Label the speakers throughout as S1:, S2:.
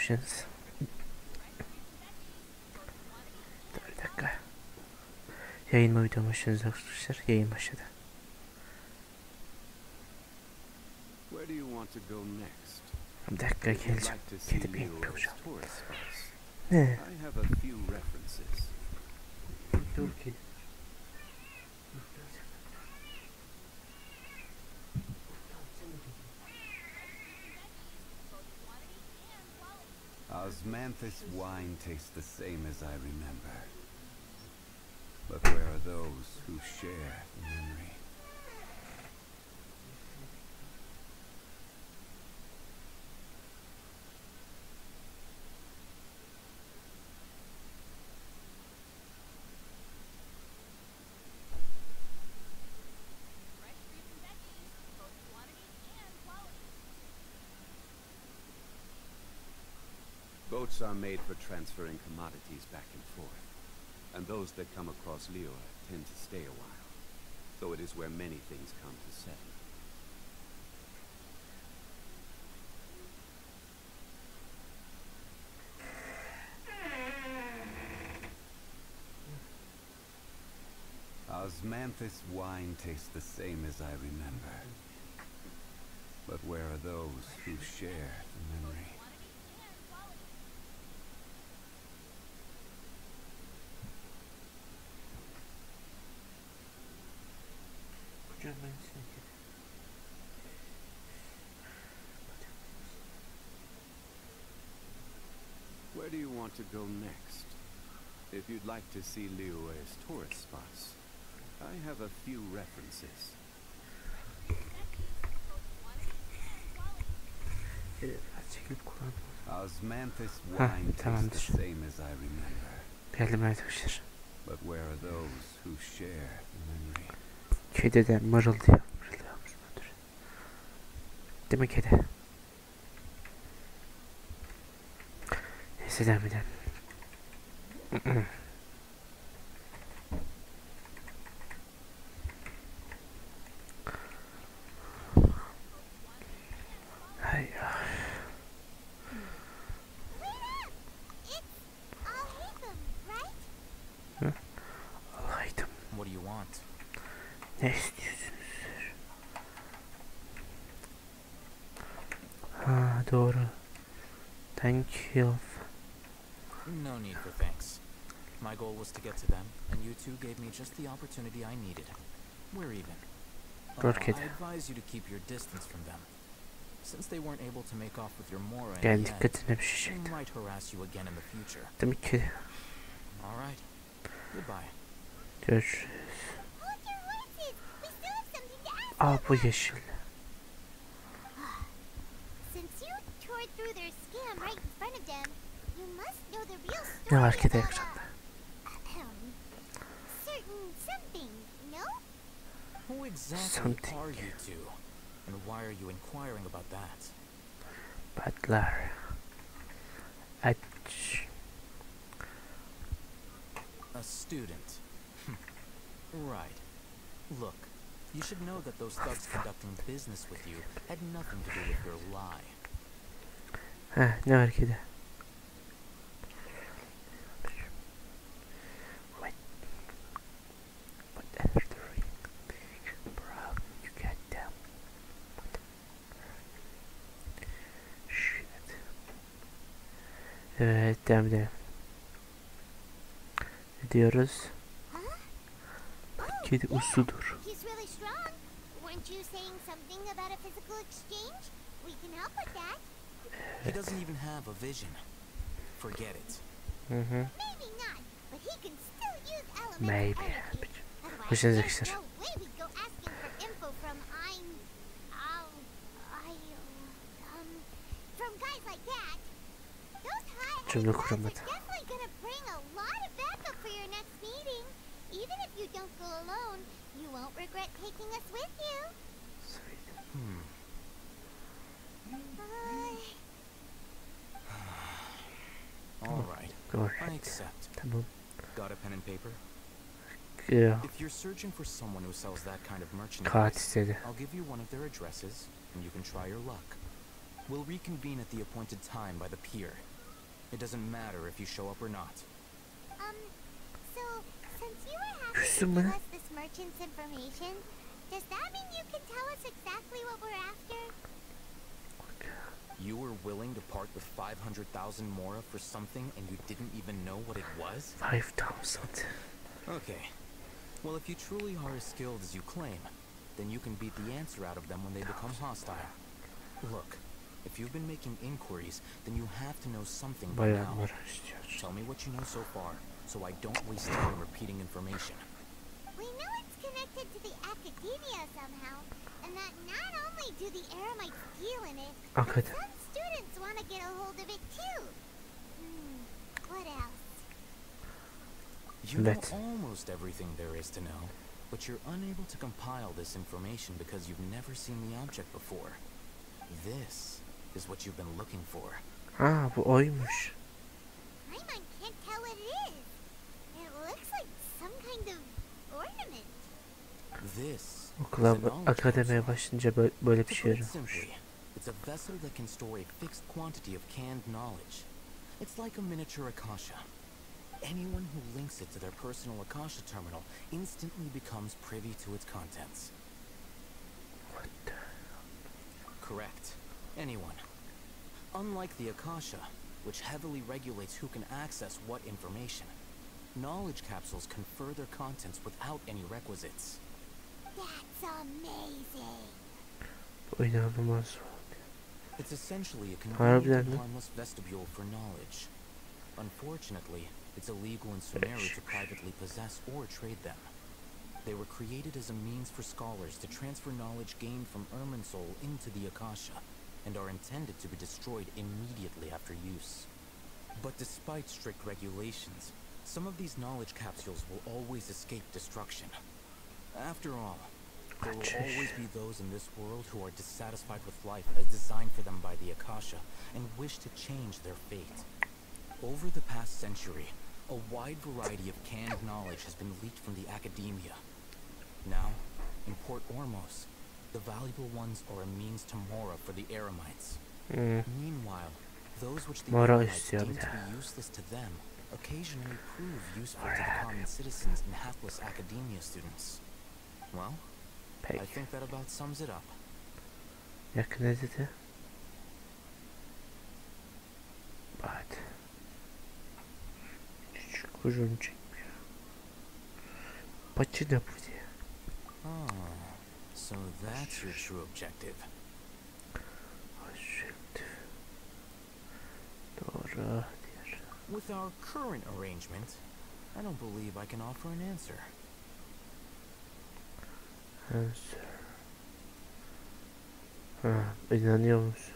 S1: missions. Bir dakika. Yayınla videomu missions arkadaşlar. Yayın başladı. Bir dakika geleceğim. Kedi bir yapacağım. Ne? Dur kedi.
S2: Osmanthus wine tastes the same as I remember. But where are those who share the memory? Boats are made for transferring commodities back and forth, and those that come across Lior tend to stay a while, though it is where many things come to settle. Osmanthus wine tastes the same as I remember. But where are those who share the memory? Where do you want to go next? If you'd like to see Liyue's tourist spots, I have a few references. Osmanthus wine tastes the same as I remember.
S1: Geldim arkadaşlar.
S2: But where are those who share the memory?
S1: Kedi de mırıldıyor. Değil mi kedi? Neyse devam edelim. Hay ya. Alaydım.
S3: What do you want?
S1: Ne istiyorsunuz? Ha doğru. Thank you.
S3: No need for thanks. My goal was to get to them, and you two gave me just the opportunity I needed. We're even. I advise you to keep your distance from them. Since they weren't able to make off with your Mora in the end, they might harass you again in the future.
S1: Demek ki.
S3: Alright. Goodbye.
S1: Görüşürüz. Aa bu yeşil. Ne var ki de ekranda?
S3: Who exactly are you two? And why are you inquiring about that?
S1: Butler.
S3: A student. Right. Look, you should know that those thugs conducting business with you had nothing to do with your lie.
S1: Ha, ne var ki de? Evet, devam edelim. Ne diyoruz? Kedi usludur.
S3: He doesn't even have a vision. Forget it.
S1: Maybe. Hoşunuza gitsin. Cümle kuramadım.
S3: All right. I accept.
S1: Tamam.
S3: Got a pen and paper?
S1: Yeah.
S3: If you're searching for someone who sells that kind of merchandise, I'll give you one of their addresses, and you can try your luck. We'll reconvene at the appointed time by the pier. It doesn't matter if you show up or not.
S4: So, since you were happy to
S1: Küstün
S4: give
S1: mü?
S4: us this merchant's information, does that mean you can tell us exactly what we're after?
S3: You were willing to part with 500,000 mora for something and you didn't even know what it was?
S1: 5,000.
S3: Okay. Well, if you truly are as skilled as you claim, then you can beat the answer out of them when they become hostile. Look, if you've been making inquiries, then you have to know something by
S1: Bayağı
S3: now.
S1: mora istiyor.
S3: Tell me what you know so far, so I don't waste time repeating information.
S4: We know it's connected to the academia somehow, and that not only do the Eremites deal in it, but
S1: Hakikaten.
S4: some students want to get a hold of it too. What else?
S3: You know
S1: Evet.
S3: almost everything there is to know, but you're unable to compile this information because you've never seen the object before. This is what you've been looking for.
S1: Ha, bu oymuş.
S4: Paimon can't tell what it is. It looks like some kind of ornament.
S3: This
S1: Okula,
S3: is a knowledge
S1: akademiye
S3: capsule.
S1: başlayınca böyle bir
S3: To
S1: şey
S3: put it
S1: öğrenmiş.
S3: simply, it's a vessel that can store a fixed quantity of canned knowledge. It's like a miniature Akasha. Anyone who links it to their personal Akasha terminal instantly becomes privy to its contents.
S1: What the?
S3: Correct. Anyone. Unlike the Akasha, which heavily regulates who can access what information, knowledge capsules confer their contents without any requisites.
S4: That's amazing.
S1: Bu inanılmaz.
S3: It's essentially a
S1: Harbiden
S3: convenient
S1: mi?
S3: and harmless vestibule for knowledge. Unfortunately, it's illegal in Sumeru to privately possess or trade them. They were created as a means for scholars to transfer knowledge gained from Irminsul into the Akasha, and are intended to be destroyed immediately after use. But despite strict regulations, some of these knowledge capsules will always escape destruction. After all, there will always be those in this world who are dissatisfied with life as designed for them by the Akasha, and wish to change their fate. Over the past century, a wide variety of canned knowledge has been leaked from the academia. Now, in Port Ormos, the valuable ones are a means to Mora for the Eremites. Meanwhile, those which the
S1: Mora
S3: Eremites
S1: istiyor
S3: deem
S1: bir
S3: to
S1: de.
S3: be useless to them occasionally prove useful to the common citizens and hapless academia students. Well, I
S1: Peki.
S3: think that about sums it up.
S1: Yakın ne dedi? Bak. Küçük kuyruğunu çekmiyor. Paçı ne bu diye.
S3: Oh, so that's your true objective.
S1: Şimdi. Doğru diyor.
S3: With our current arrangement, I don't believe I can offer an answer.
S1: Answer. Ha, inanıyor musun?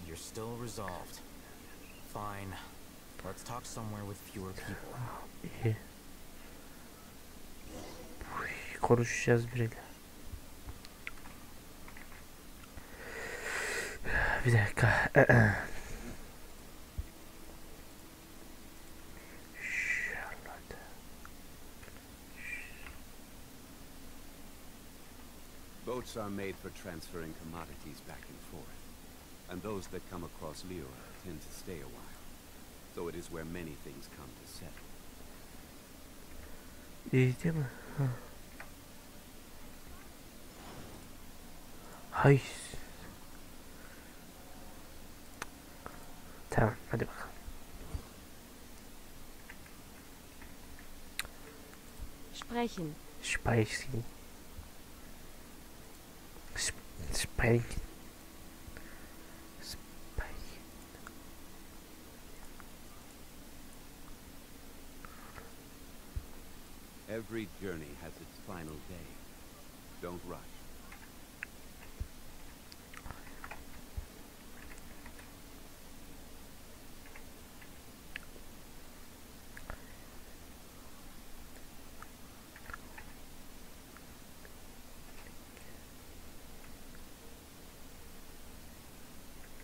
S3: You're still resolved. Fine. Let's talk somewhere with fewer people.
S1: İyi. Uy, konuşacağız biriyle. Bir dakika. Şuralarda.
S2: Boats are made for transferring commodities back and forth, and those that come across Liyue tend to stay a while, though it is where many things come to settle.
S1: İyi değil mi? Ha. Hay. Tamam, hadi bakalım.
S5: Sprechen.
S1: Spicy. Spank.
S2: Every journey has its final day. Don't rush.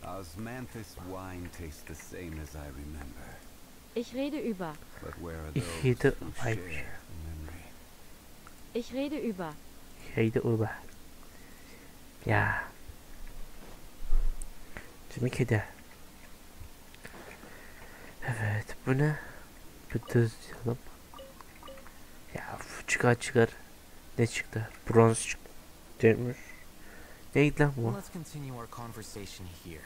S2: Osmanthus wine tastes the same as I remember.
S5: Ich rede über.
S2: But where are
S1: Ich
S2: those
S1: rede
S2: who
S1: ein-
S2: share the memory?
S5: Ich rede über.
S1: Şeyde Uba. Ya. Şimdi kedi. Evet, bu ne? Hız diyelim. Ya çıkar. Ne çıktı? Bronz çıktı. Demir. Neydi lan bu?
S3: Let's continue our conversation here.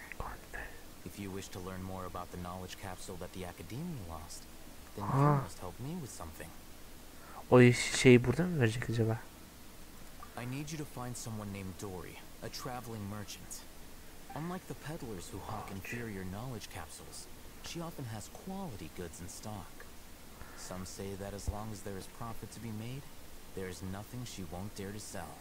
S3: If you wish to learn more about the knowledge capsule that the Academia lost, then you must help me with something.
S1: O şeyi burada mı verecek acaba?
S3: I need you to find someone named Dory, a traveling merchant. Unlike the peddlers who hawk inferior knowledge capsules, she often has quality goods in stock. Some say that as long as there is profit to be made, there is nothing she won't dare to sell.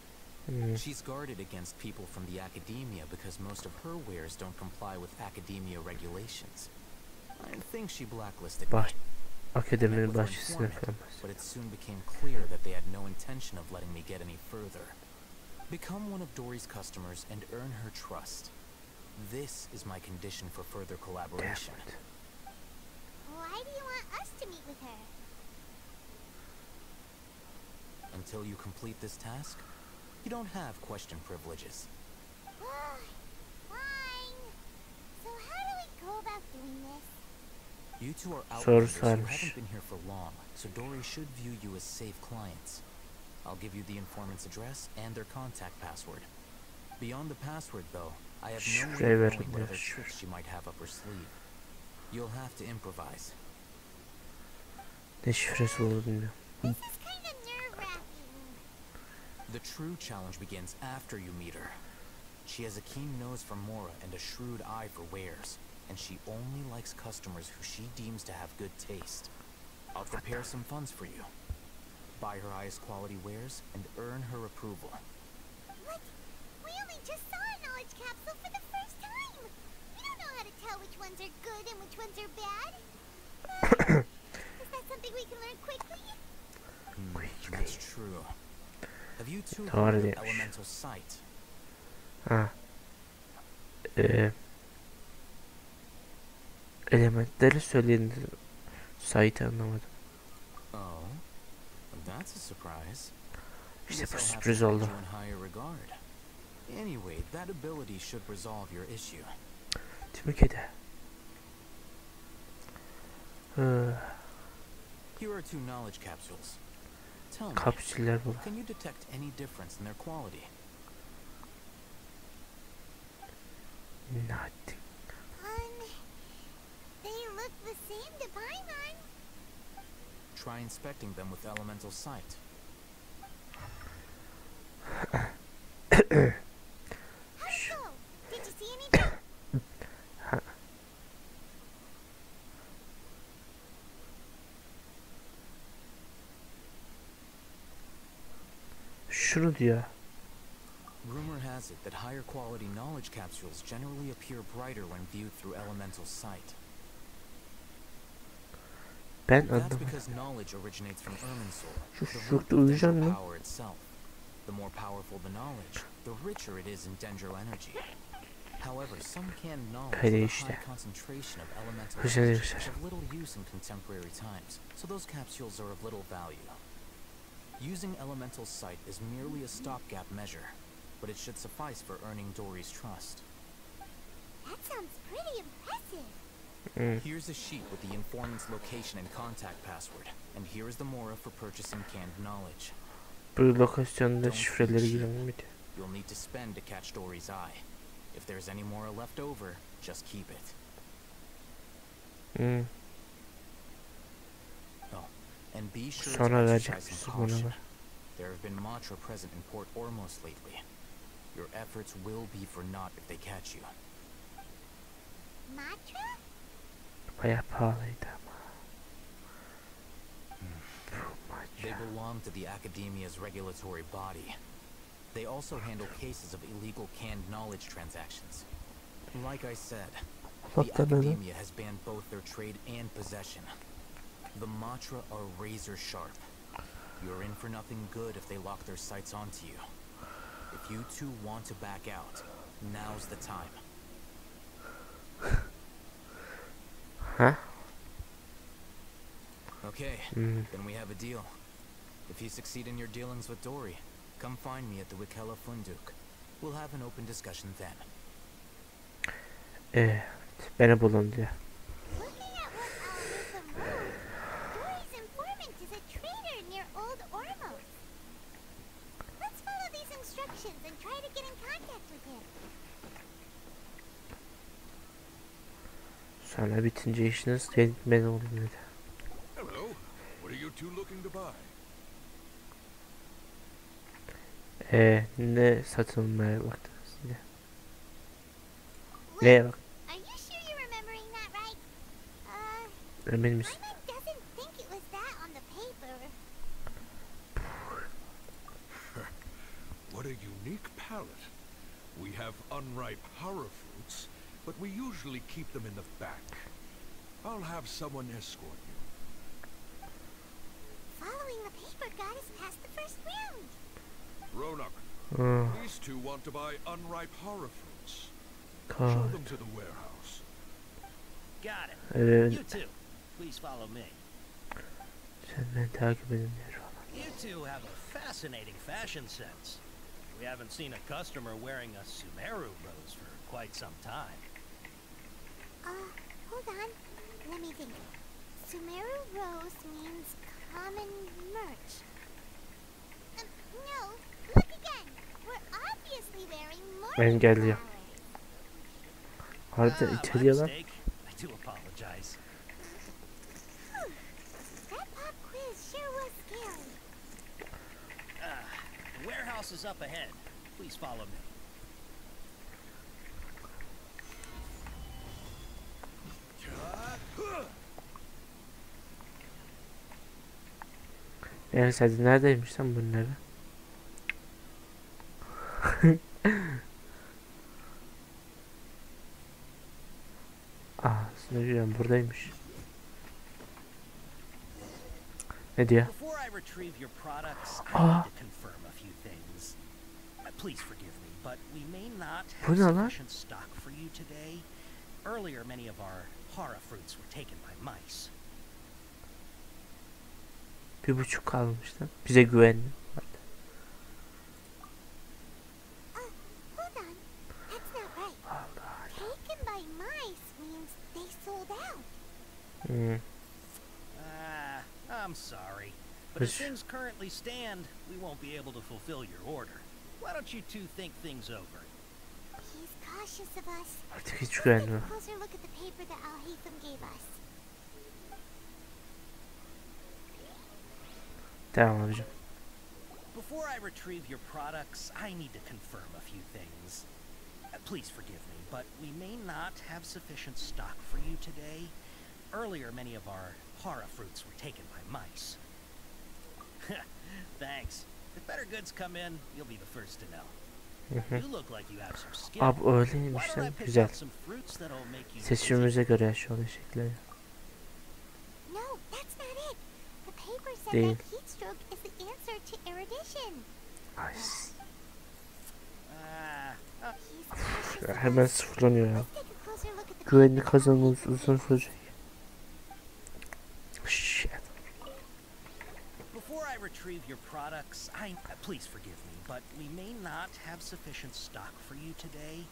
S3: She's guarded against people from the Academia because most of her wares don't comply with Academia regulations. I think she blacklisted me.
S1: Akademinin bahçesine falan.
S3: But it soon became clear that they had no intention of letting me get any further. Become one of Dory's customers and earn her trust. This is my condition for further collaboration.
S4: Why do you want us to meet with her?
S3: Until you complete this task, you don't have question privileges.
S4: Fine. So how do we go about doing this?
S3: You two are
S1: Soru
S3: outlanders who
S1: sormuş.
S3: haven't been here for long, so Dory should view you as safe clients. I'll give you the informant's address and their contact password. Beyond the password, though, I have no way
S1: Şifre
S3: of
S1: ver
S3: knowing what
S1: bana.
S3: other tricks she might have up her sleeve. You'll have to improvise.
S1: Ne şifresi olur bilmiyorum.
S4: This is kind of nerve-wracking.
S3: The true challenge begins after you meet her. She has a keen nose for Mora and a shrewd eye for wares, and she only likes customers who she deems to have good taste. I'll prepare some funds for you. Buy her highest quality wares and earn her approval.
S4: What? We only just saw a knowledge capsule for the first time. We don't know how to tell which ones are good and which ones are bad. Is that something we can learn quickly?
S3: That's true. Have you two
S1: Doğru
S3: heard of
S1: demiş.
S3: elemental sight?
S1: Ha. Elementleri söyleyin. Site anlamadım.
S3: Oh, that's a surprise.
S1: İşte
S3: Guess
S1: bu
S3: I'll have
S1: sürpriz
S3: to hold
S1: oldu.
S3: you in higher regard. Anyway, that ability should resolve your issue.
S1: Tüm kedi.
S3: Here are two knowledge capsules. Tell me,
S1: Kapsüller bu.
S3: can you detect any difference in their quality?
S1: Nothing.
S4: They look the same to Paimon.
S3: Try inspecting them with elemental sight.
S4: How so? Did you see anything?
S1: Şunu diyor.
S3: Rumor has it that higher quality knowledge capsules generally appear brighter when viewed through elemental sight.
S1: Ben
S3: That's
S1: anlamadım.
S3: because knowledge originates from Irminsul,
S1: Şu
S3: the root
S1: şurada
S3: of
S1: uyuyacağım
S3: Dendro
S1: mı?
S3: power itself. The more powerful the knowledge, the richer it is in Dendro energy. However, some canned knowledge
S1: Öyle
S3: with a
S1: işte.
S3: high concentration of elemental
S1: Hızlı
S3: energy
S1: geçer.
S3: is of little use in contemporary times, so those capsules are of little value. Using elemental sight is merely a stopgap measure, but it should suffice for earning Dory's trust.
S4: That sounds pretty impressive.
S3: Here's a sheet with the informant's location and contact password, and here is the mora for purchasing canned knowledge.
S1: Bu lokasyonda
S3: Don't
S1: şifreleri
S3: be
S1: girelim
S3: cheap.
S1: mi diyor.
S3: You'll need to spend to catch Dory's eye. If there's any mora left over, just keep it. Oh, and be sure to
S1: Sonra
S3: exercise
S1: verecekmişiz
S3: some
S1: buna
S3: caution.
S1: da.
S3: There have been Matra present in Port Ormos lately. Your efforts will be for naught if they catch you.
S4: Matra?
S1: Bayağı pahalıydı ama.
S3: They belong to the Academia's regulatory body. They also handle cases of illegal canned knowledge transactions. Like I said, the Academia has banned both their trade and possession. The Matra are razor sharp. You're in for nothing good if they lock their sights onto you. If you two want to back out, now's the time.
S1: Ha?
S3: Okay, then we have a deal. If you succeed in your dealings with Dory, come find me at the Wikela Funduk. We'll have an open discussion then.
S1: Beni bulun diyor.
S4: Looking at what directions and try to get in contact with him.
S1: Sonra bitince işiniz ben oldum dedi.
S6: Hello. What are you two looking to buy?
S1: Ne satın almaya baktınız yine?
S4: Wait,
S1: Neye bak?
S4: are you sure you're remembering that right?
S1: Emin
S4: My
S1: misin?
S4: man doesn't think it was that on the paper.
S6: What a unique palette. We have unripe horror fruits, but we usually keep them in the back. I'll have someone escort you.
S4: Following the paper got us past the first round.
S6: Ronak, these two want to buy unripe horror fruits. Show them to the warehouse.
S7: Got it.
S1: Evet.
S7: You too. Please follow me.
S1: Sen beni takip edin diyor.
S7: You two have a fascinating fashion sense. We haven't seen a customer wearing a Sumeru rose for quite some time.
S4: Hold on. Let me think. Sumeru Rose means common merch. No. Look again. We're obviously wearing more
S1: Ben geliyor.
S4: flowers.
S1: Harbiden
S7: My
S1: içeriye lan.
S7: mistake. I do apologize.
S4: Whew. That pop quiz sure was scary.
S7: The warehouse is up ahead. Please follow me.
S1: Evet hadi neredeymiş lan bunları? Sınırıyorum buradaymış. Ne diyor?
S7: Before I retrieve your products, I need to confirm a few things. Please forgive me, but we may not have sufficient stock for you today. Earlier, many of our hara fruits were taken by mice.
S1: 1,5 kalmış lan. Bize güvenli.
S4: Hold on. That's not right. Taken by mice means they sold out.
S7: I'm sorry. But as things currently stand, we won't be able to fulfill your order. Why don't you two think things over?
S4: He's cautious of us.
S1: Artık hiç
S4: Let's take a
S1: güvenmiyor.
S4: closer look at the paper that Al Haytham gave us.
S1: Tamam abicim.
S7: Before I retrieve your products, I need to confirm a few things. Please forgive me, but we may not have sufficient stock for you today. Earlier, many of our hara fruits were taken by mice. Thanks. If better goods come in, you'll be the first to know. You look like you have some skill.
S1: Abi öyleymiş
S7: Why don't I
S1: lan.
S7: pick
S1: Güzel.
S7: out some fruits that'll make you
S1: Seçimimize göre yaşıyor eşekler.
S4: No, that's not it. The paper said
S1: Değil.
S4: that heat stroke is the answer to erudition.
S1: Ay.
S4: He's cautious of
S1: Hemen
S4: us.
S1: sıfırlanıyor ya.
S4: Let's take a closer look at the
S1: Güvenli
S4: paper.
S1: kazanmamız uzun sürecek. Shit.
S7: Before I retrieve your products, please forgive me, but we may not have sufficient stock for you today.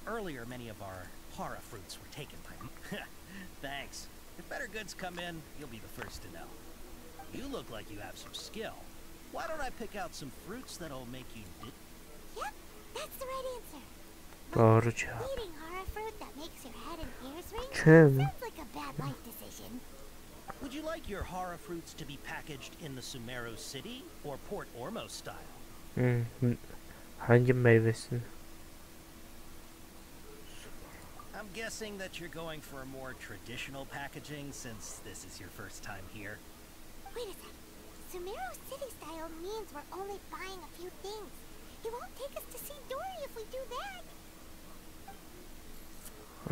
S7: Earlier, many of our hara fruits were taken by Thanks. If better goods come in, you'll be the first to know. You look like you have some skill. Why don't I pick out some fruits that'll make you
S4: Yep, that's the right answer.
S1: Doğru cevap.
S4: Eating hara fruit that makes your head and ears ring
S1: Kim?
S4: sounds like a bad life decision.
S7: Would you like your hara fruits to be packaged in the Sumeru City or Port Ormos style?
S1: Hangi meyvesini?
S7: I'm guessing that you're going for a more traditional packaging since this is your first time here.
S4: Wait a sec. Sumeru City style means we're only buying a few things. He won't take us to see Dory if we do that.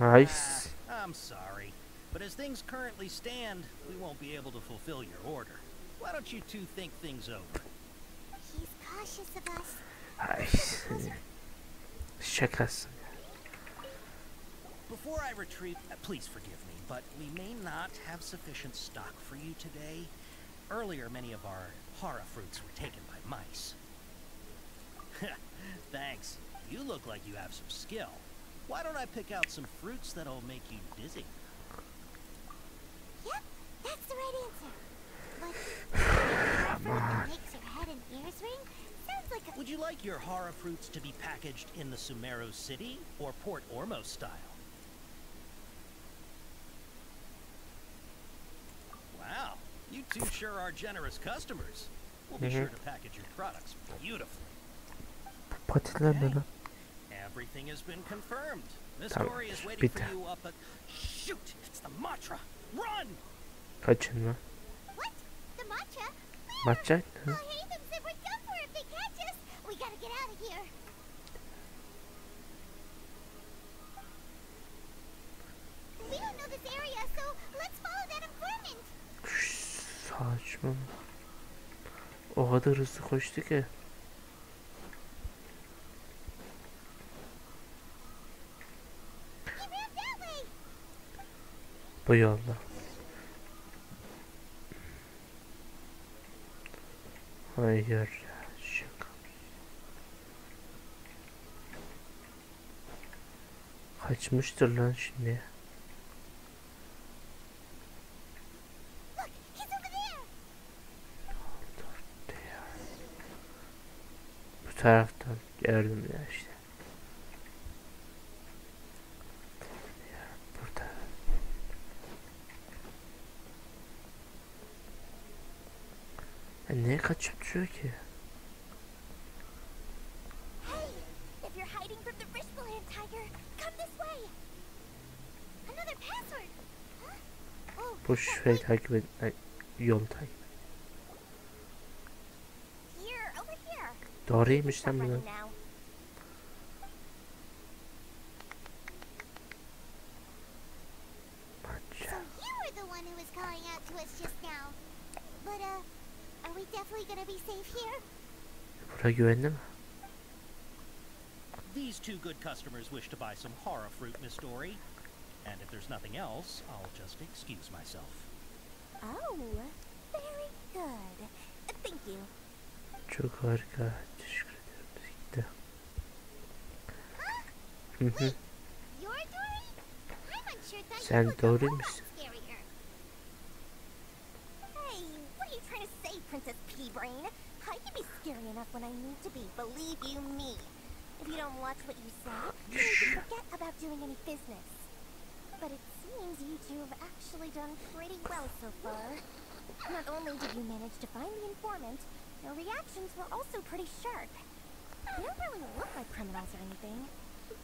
S1: Nice.
S7: I'm sorry, but as things currently stand, we won't be able to fulfill your order. Why don't you two think things over?
S4: He's cautious of us.
S1: Ay. Şakasın.
S7: Before I retrieve, please forgive me, but we may not have sufficient stock for you today. Earlier, many of our hara fruits were taken by mice. Thanks. You look like you have some skill. Why don't I pick out some fruits that'll make you dizzy?
S4: Yep, that's the right answer. But fruit that makes your head and ears ring sounds like a...
S7: Would you like like your horror fruits to be packaged in the Sumeru City or Port Ormos style? Wow, you two sure are generous customers. We'll be sure to package your products beautifully.
S1: Patiler ne lan?
S7: Everything has been confirmed. Miss
S1: Tamam,
S7: Dory is waiting for
S1: bitti.
S7: you up at... Shoot! It's the Matra! Run!
S1: Kaçın lan.
S4: What? The matcha?
S1: Matcha?
S4: Oh, hey, them said we're done for if they catch us. We gotta get out of here. We don't know this area, so let's follow that informant.
S1: Saçma. O kadar hızlı koştu ki.
S4: He ran that way.
S1: Bu yolda. Hayır. Şaka. Kaçmıştır lan şimdi.
S4: Look, he's over there.
S1: Bu taraftan gördüm ya işte. Burada. Ya niye kaçıp duruyor ki?
S4: Hey, if you're hiding from the Rishbaland tiger, come this way. Another password. Huh? Oh,
S1: Bu şifreyi takip et. Yol takip et.
S4: here, over here.
S1: Doğruymuş
S4: Stop
S1: lan bu.
S4: running now. So you were the one who was calling out to us just now. But, are we definitely gonna be safe here?
S1: Bura güvenli mi?
S7: These two good customers wish to buy some horror fruit, Miss Dory. And if there's nothing else, I'll just excuse myself.
S4: Oh, very good. Thank you.
S1: Çok harika. Teşekkür ederim. Gitti. Hı hı.
S4: You're Dory? I'm unsure that
S1: Sen
S4: you look a
S1: Dory
S4: whole lot
S1: misin?
S4: scarier. Hey, what are you trying to say, Princess Pea-Brain? I can be scary enough when I need to be, believe you me. If you don't watch what you say, you can forget about doing any business. But it seems you two have actually done pretty well so far. Not only did you manage to find the informant, your reactions were also pretty sharp. You don't really look like criminals or anything,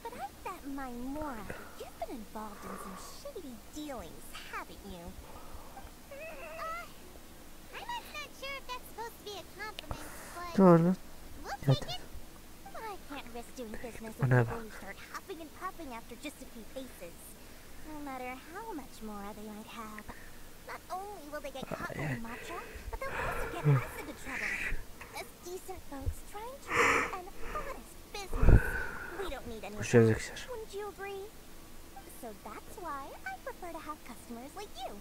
S4: but I bet my Mora, you've been involved in some shady dealings, haven't you? I'm not sure if that's supposed to be a compliment, but
S1: Doğru.
S4: we'll
S1: Evet.
S4: take it. I can't risk doing business with
S1: Ona
S4: people
S1: bak.
S4: who start huffing and puffing after just a few faces. No matter how much Mora they might have. Not only will they get caught by the matcha, but they'll also get us into trouble. As decent folks trying to run an honest business. We don't need any of
S1: Hoşçakalın
S4: that,
S1: arkadaşlar.
S4: wouldn't you agree? So that's why I prefer to have customers like you.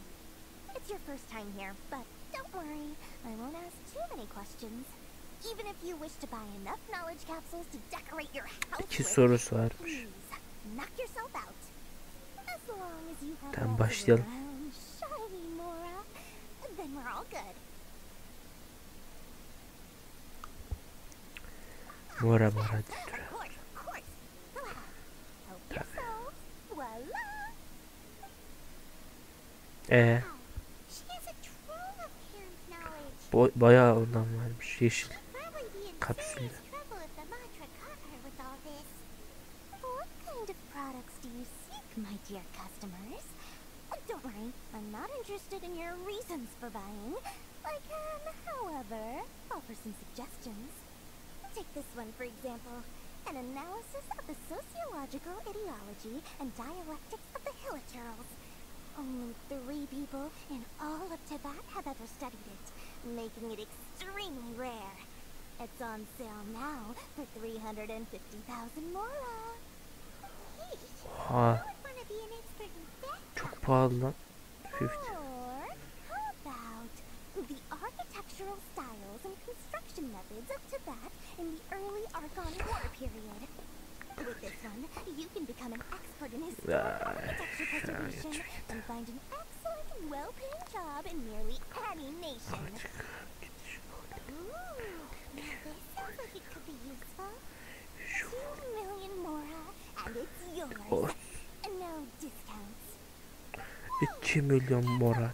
S4: It's your first time here, but don't worry, I won't ask too many questions. Even if you wish to buy enough knowledge capsules to decorate your house
S1: İki
S4: with,
S1: sorusu varmış.
S4: please, knock yourself out. As long as you have
S1: Tamam,
S4: lots of
S1: başlayalım.
S4: round, shiny Mora, then we're all good.
S1: Mora
S4: Yes,
S1: mora
S4: of
S1: diye duruyor.
S4: course, of course. Help yourselves. Voila. Wow, she has a trove of parent knowledge.
S1: Bayağı ondan varmış. Yeşil.
S4: Probably be in
S1: Kapsül.
S4: serious trouble if the mantra caught her with all this. What kind of products do you seek, my dear customers? Don't worry, I'm not interested in your reasons for buying. I can, however, offer some suggestions. Take this one, for example. An analysis of the sociological ideology and dialectics of the Hilichurls. Only 3 people in all of Tibet have ever studied it, making it extremely rare. It's on sale now for 350,000 Mora. Hey,
S1: Oha.
S4: I would want to be an expert in that.
S1: Çok pahalı lan. 50.
S4: Or how about the architectural styles and construction methods of Tibet in the early Archon War period? With this one, you can become an expert in historic architecture preservation and find an excellent and well-paying job in nearly any nation. Ooh, this sounds like it could be useful. 2 million mora, and it's yours.
S1: Oh,
S4: And no discounts.
S1: 2 milyon mora.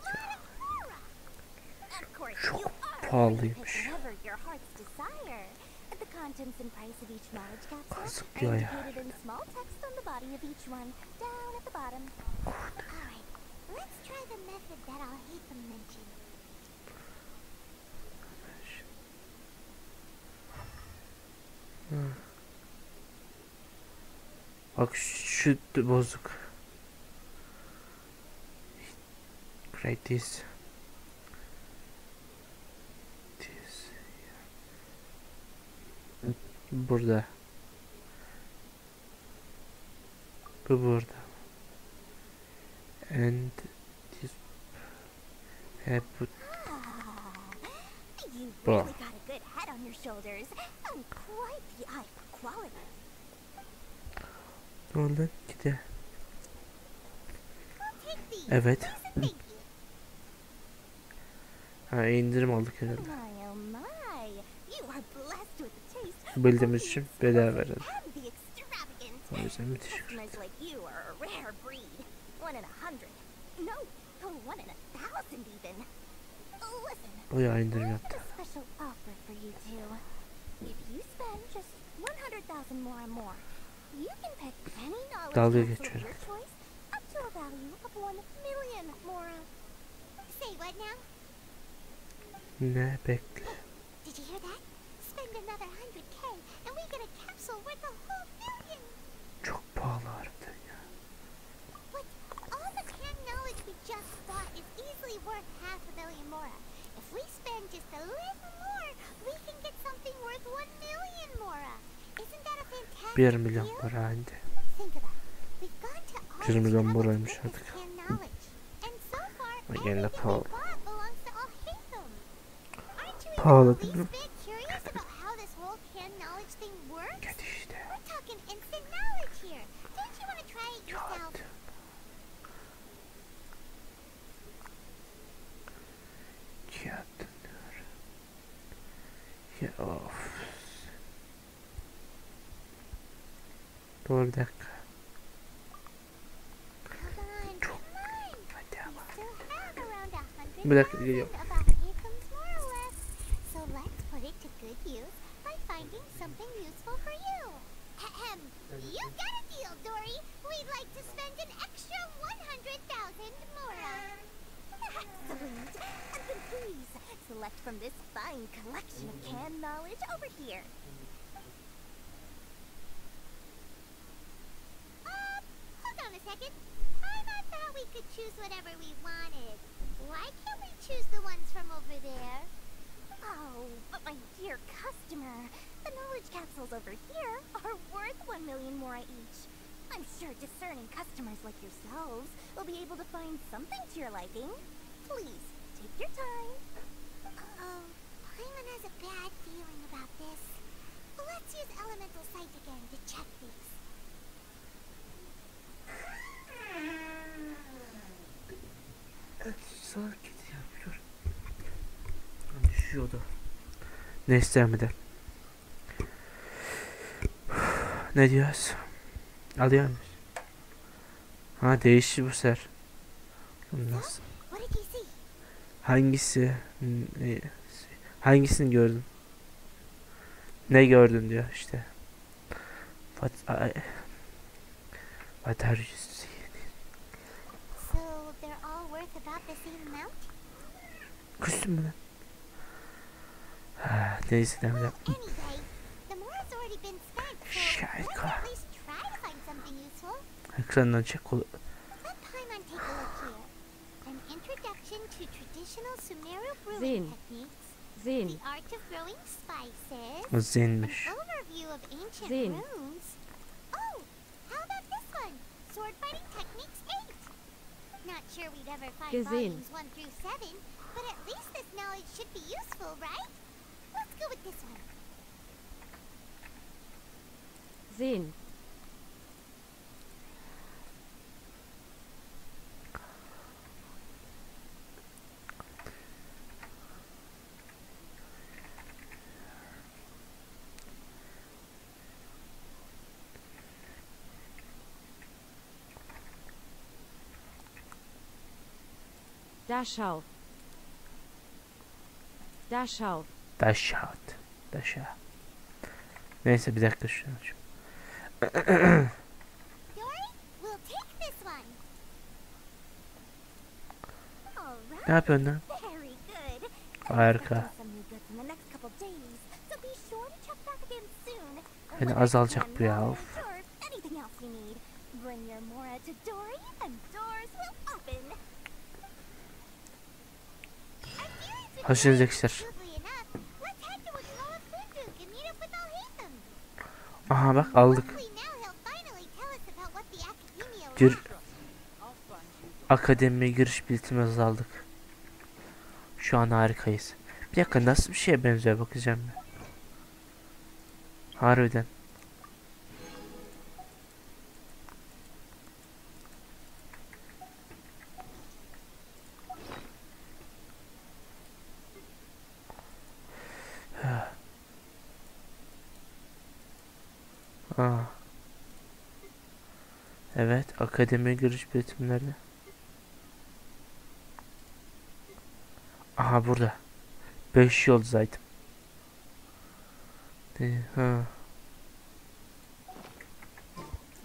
S4: Of course,
S1: Çok
S4: you are
S1: pahalıymış.
S4: pick whatever your heart's desire. The contents and price of each knowledge capsule are
S1: Kazıklıyor ya.
S4: indicated in small text on the body of each one, down at the bottom. Alright, let's try the method that I'll hate them mention.
S1: Bak şu bozuk. Right this. Burada. Bu burada. And this. Hep bu.
S4: You
S1: Bro.
S4: really got a good head on your shoulders, and quite the eye for quality.
S1: Ne oldu? Gide.
S4: I'll take these.
S1: Evet.
S4: Please and thank you.
S1: Ha, indirim aldık herhalde.
S4: My oh my, you are blessed with a taste.
S1: Bildiğimiz için bedava verelim.
S4: And the extravagant.
S1: O yüzden mi teşekkür
S4: Customers
S1: ederim.
S4: like you are a rare breed. 1 in 100. No, 1 in 1,000 even. Listen,
S1: Bayağı
S4: I
S1: indirim
S4: have
S1: yaptı.
S4: a special offer for you two. If you spend just 100,000 more and more, you can pick any knowledge
S1: Dalga
S4: capsule of
S1: geçiyorum.
S4: your choice up to a value of 1 million more. Say what now?
S1: Ne bekle.
S4: Did you hear that? Spend another 100K and we get a capsule worth a whole million.
S1: Çok pahalı harbiden ya.
S4: But all the canned knowledge we just bought is easily worth $500,000 more. If we spend just a little more, we can get something worth 1 million more. Isn't that a fantastic
S1: 1 milyon
S4: deal?
S1: para halinde.
S4: Think of it. We've gone to all
S1: 1 milyon
S4: the
S1: buraymış
S4: trouble to
S1: artık.
S4: get this canned knowledge. And so far,
S1: Ama gene de
S4: everything we
S1: pahalı.
S4: bought belongs to all Hatham. Aren't you even
S1: Pahalı
S4: the
S1: değil
S4: least
S1: mi?
S4: bit curious about how this whole canned knowledge thing works?
S1: Git işte.
S4: We're talking instant knowledge here. Don't you want to try it yourself?
S1: Kağıt. Kağıt dönüyor. Ya of. Dur bir dakika.
S4: Come on,
S1: Çok.
S4: come on.
S1: Hadi
S4: We
S1: ama.
S4: still have around 100,000
S1: Bir dakika geliyorum.
S4: about Hatham's more or less. So let's put it to good use by finding something useful for you. Ahem. You got a deal, Dory. We'd like to spend an extra 100,000 more. Excellent. And then please select from this fine collection of canned knowledge over here. Hold on a second. I thought we could choose whatever we wanted. Why can't we choose the ones from over there? Oh, but my dear customer, the knowledge capsules over here are worth 1 million more each. I'm sure discerning customers like yourselves will be able to find something to your liking. Please, take your time. Uh-oh, Paimon has a bad feeling about this. Let's use Elemental Sight again to check these.
S1: Sakin yapıyor. Düşüyordu. Neyse devam edelim. Ne diyoruz? Alıyor muyuz? Ha değişti bu sefer. Nasıl?
S4: What did you see?
S1: Hangisi? Hangisini gördün? Ne gördün diyor işte. What are you seeing?
S4: So they're all worth about the same amount?
S1: Küstüm mü lan? Neyse devam edelim.
S4: Anyway, the more's already been spent, so let's
S1: Şarkı.
S4: at least try to find something useful.
S1: Ekrandan çek.
S4: Let Paimon take a look here. An introduction to traditional Sumeru brewing
S5: Sehen.
S4: techniques,
S5: Sehen.
S4: the art of brewing spices,
S1: O
S4: an
S1: zenmiş.
S4: overview of ancient
S5: Sehen.
S4: runes. Oh, how about this one? Sword fighting techniques 8. Not sure we'd ever find
S5: Gesehen.
S4: volumes 1 through 7, but at least this knowledge should be useful, right? Let's go with this one.
S5: Sehen. Da schau. Da schau.
S1: Dash out. Dash out. Neyse bir dakika şunu aç.
S4: Dory, we'll take this one. All right.
S1: Ne yapıyorsun lan?
S4: Very good.
S1: Harika.
S4: Some new goods in the next couple days, so be sure to check back again soon.
S1: Hani
S4: Whether it's
S1: azalacak bu ya,
S4: knowledge
S1: of.
S4: or anything else you need. Bring your Mora to Dory, and doors will open. I'm feeling today.
S1: Hoşunuza gitsin.
S4: Smoothly enough, let's head to Wakala Funduk and meet up with Al-Haytham.
S1: Aha bak aldık.
S4: Hopefully now he'll finally tell us about what the academia
S1: Gir
S4: lacks.
S1: akademiye giriş biletimizi aldık. Şu an harikayız. Bir dakika nasıl bir şeye benziyor bakacağım ben. Harbiden. Aa. Evet, akademiye giriş biletim nerede? Aha burada. 5 yıldız item. Ha.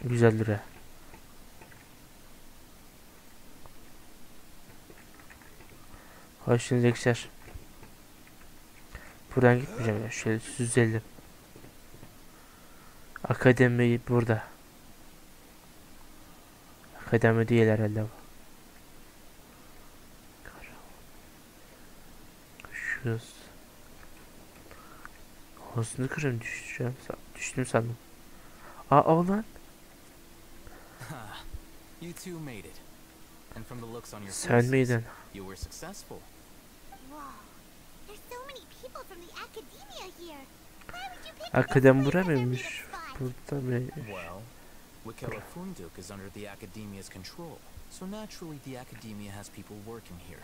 S1: Güzel duruyor. Hoşunuza gitsin. Buradan gitmeyeceğim ya. Şöyle süzelim. Akademi burada. Akademi değil herhalde bu. Şurası. Ağzını kırın düşeceğim. Düştüm sandım. Aa oğlan.
S3: You two made it. And from the looks on your
S1: Sen
S3: faces,
S1: miydin?
S3: you were successful.
S4: Wow, there's so many people from the academia here. Why would you pick this
S1: Akademi
S4: place
S1: bura
S4: as your
S1: mıymış?
S4: meetup spot?
S1: Burada mı?
S3: Well, Wakala Funduk is under the academia's control, so naturally the academia has people working here.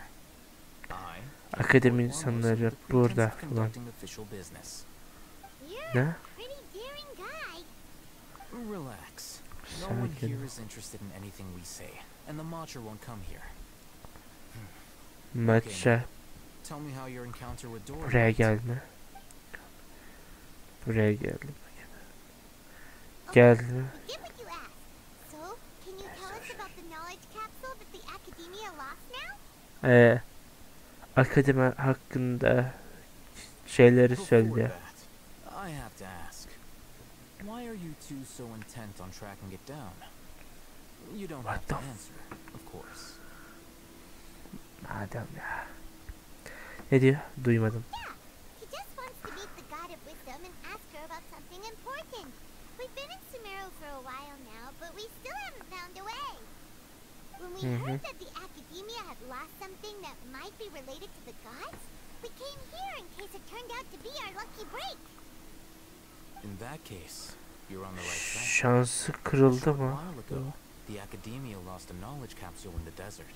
S3: I
S1: Akademi
S3: work almost
S1: insanları
S3: under the pretense
S1: burada
S3: of
S1: falan.
S3: conducting official business.
S4: You're
S1: Ne?
S4: a pretty daring guy.
S3: Relax. No one
S1: Sakin.
S3: here is interested in anything we say, and the Matcha won't come here.
S1: Maça
S3: Tell me how your encounter with Dory
S1: buraya
S3: went.
S1: gelme. Buraya geldim.
S4: Okay,
S1: Geldi.
S4: you did what you asked. So, can you tell us about the knowledge capsule that the academia lost now?
S1: Akademi hakkında şeyleri
S3: Before
S1: söylüyor.
S3: that, I have to ask, why are you two so intent on tracking it down? You don't have
S1: What
S3: to
S1: the
S3: answer, of course.
S1: Madem ya. Ne diyor? Duymadım.
S4: Yeah, he just wants to meet the god of wisdom and ask her about something important. We've been in Sumeru for a while now, but we still haven't found a way. When we heard that the academia had lost something that might be related to the gods, we came here in case it turned out to be our lucky break.
S3: In that case, you're on the right track.
S1: Şansı
S3: A
S1: kırıldı
S3: short
S1: mı?
S3: while ago, the academia lost a knowledge capsule in the desert.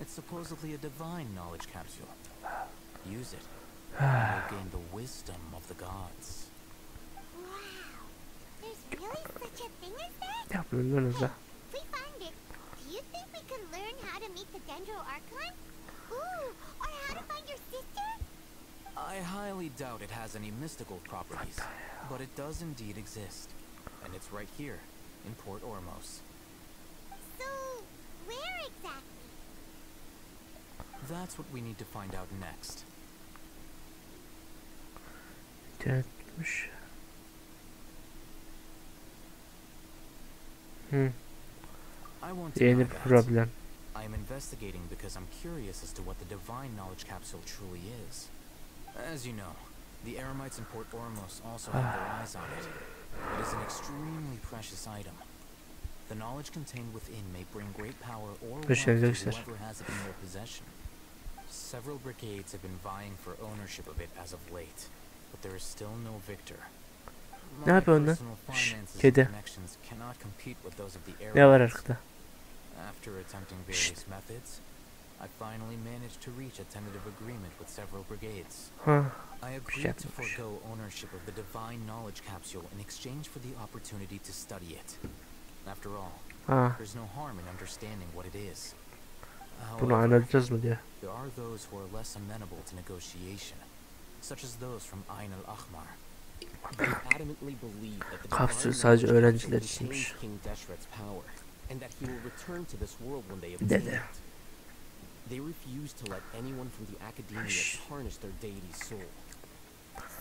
S3: It's supposedly a divine knowledge capsule. Use it, and you'll gain the wisdom of the gods.
S4: Wow, there's really such a thing as that?
S1: Ne yapıyorsunuz da?
S4: If we find it, do you think we could learn how to meet the Dendro Archon? Ooh, or how to find your sister?
S3: I highly doubt it has any mystical properties, but it does indeed exist. And it's right here, in Port Ormos.
S4: So, where exactly?
S3: That's what we need to find out next.
S1: Dönmüş.
S3: I want to
S1: Yeni
S3: know
S1: bir
S3: that.
S1: problem.
S3: I am investigating because I'm curious as to what the divine knowledge capsule truly is. As you know, the Eremites in Port Ormos also have their eyes on it. It is an extremely precious item. The knowledge contained within may bring great power or wealth to whoever has it in their possession. Several brigades have been vying for ownership of it as of late, but there is still no victor.
S1: Ne
S3: My
S1: yapıyorsun lan?
S3: personal
S1: Şşş,
S3: finances and
S1: kedi.
S3: connections cannot compete with those of the
S1: Ne var
S3: Eremites.
S1: arkada?
S3: After attempting various methods, I finally managed to reach a tentative agreement with several brigades.
S1: Ha.
S3: I agreed to
S1: yapmış.
S3: forego ownership of the divine knowledge capsule in exchange for the opportunity to study it. After all,
S1: Ha.
S3: there's no harm in understanding what it is.
S1: Bunu
S3: However,
S1: anlatacağız mı diyor.
S3: there are those who are less amenable to negotiation, such as those from Ayn al-Ahmar.
S8: They adamantly believe that the
S1: Kapsül
S8: divine
S1: sadece
S8: knowledge
S1: öğrenciler
S8: capsule
S1: içinmiş.
S8: contains King Deshret's power, and that he will return to this world when they obtain
S1: Dede.
S8: it. They refuse to let anyone from the academia
S1: Şşş.
S8: tarnish their deity's soul.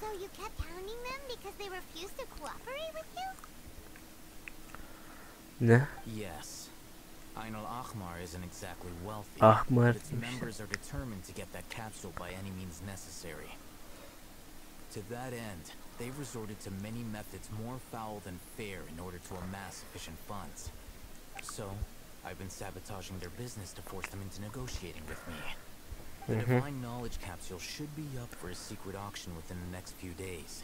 S4: So you kept hounding them because they refused to cooperate with you?
S1: Ne?
S3: Yes. Ayn al-Ahmar isn't exactly wealthy,
S1: Ahmar
S3: but its
S1: demişler.
S3: members are determined to get that capsule by any means necessary. To that end, they've resorted to many methods more foul than fair in order to amass sufficient funds. So, I've been sabotaging their business to force them into negotiating with me. The Divine Knowledge Capsule should be up for a secret auction within the next few days.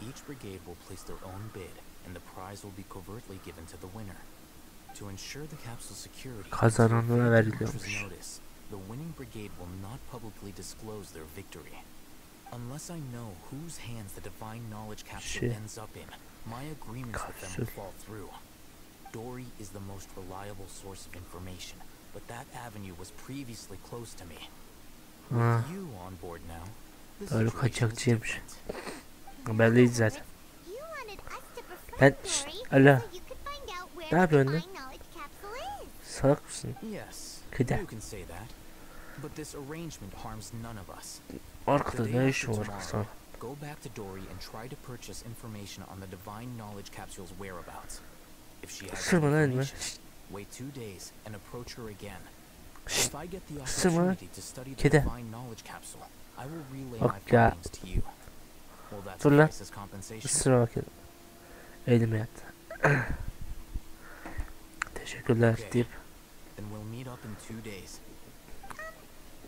S3: Each brigade will place their own bid, and the prize will be covertly given to the winner. To ensure the capsule's security,
S1: Kazananlara
S3: to
S1: veriliyormuş.
S3: notice, the winning brigade will not publicly disclose their victory. Unless I know whose hands the Divine Knowledge Capsule
S1: Shit.
S3: ends up in, my agreements with them will fall through. Dory is the most reliable source of information, but that avenue was previously closed to me.
S1: Ha,
S3: With you on board now, the
S1: doğru
S3: situation is
S1: kaçakçıymış.
S3: different.
S1: Belliydi zaten.
S4: You wanted us to befriend
S1: Ben
S4: Dory
S1: şşt,
S4: so
S1: alo.
S4: you could find out where
S1: Ne
S4: the
S1: yapıyorsun lan?
S4: divine knowledge capsule is.
S1: Salak mısın?
S3: Yes,
S1: Kıda.
S3: you can say that. But this arrangement harms none of us.
S1: Arkada
S3: The day
S1: ne
S3: after
S1: işin var
S3: tomorrow,
S1: sana?
S3: go back to Dory and try to purchase information on the Divine Knowledge Capsule's whereabouts. If she has
S1: Sırma
S3: any
S1: lan elime.
S3: information, wait 2 days and approach her again.
S1: Şşt,
S3: If I get the
S1: sırma lan.
S3: opportunity to study the
S1: Kedi.
S3: Divine Knowledge Capsule, I will relay
S1: Bak
S3: my
S1: ya.
S3: findings to you. Will that
S1: Dur lan.
S3: suffice as compensation?
S1: Isıra bakayım. Elime yattı. Teşekkürler deyip.
S3: Then we'll meet up in 2 days.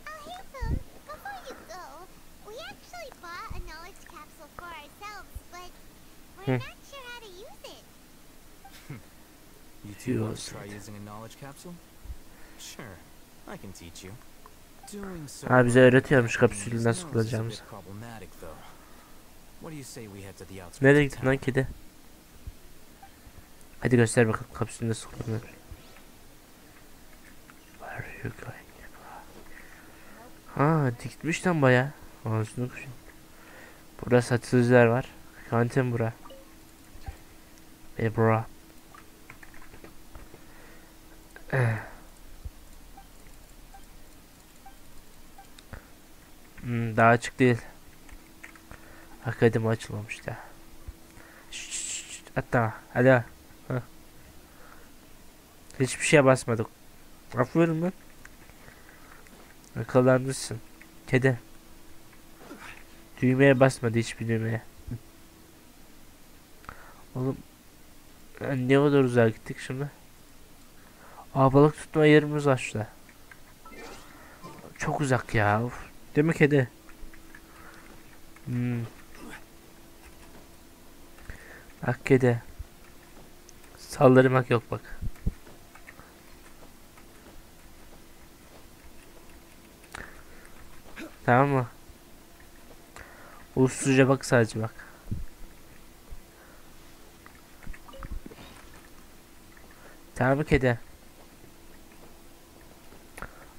S4: Handsome, before you go, we actually bought a knowledge capsule for ourselves, but we're not sure how to use it.
S3: You two want
S1: Yours.
S3: to try using a knowledge capsule? Sure, I can teach you. Doing so
S1: Ha, bize öğretiyormuş
S3: without
S1: kapsülü
S3: being
S1: nasıl
S3: known is a
S1: kullanacağımızı.
S3: bit problematic, though. What do you say we head to the outskirts
S1: Nereye
S3: of
S1: gittin lan
S3: town?
S1: kedi? Hadi göster bakalım kapsülü nasıl kullanılır. Where are you going? Ha, dikmiş lan baya. Ağzını kuşun. Burada satıcılar var. Kantin bura. Bura. Daha açık değil. Akademi açılmamış da. Hatta hadi. Ha. Hiçbir şeye basmadık. Aferin lan. Akıllanmışsın. Kedi. Düğmeye basmadı, hiçbir düğmeye. Oğlum. Ne kadar uzağa gittik şimdi. Aa, balık tutma yerimiz var şurada. Çok uzak ya. Of. Değil mi kedi? Bak kedi. Saldırmak yok bak. Tamam mı? Usulca bak, sadece bak. Tamam mı kedi?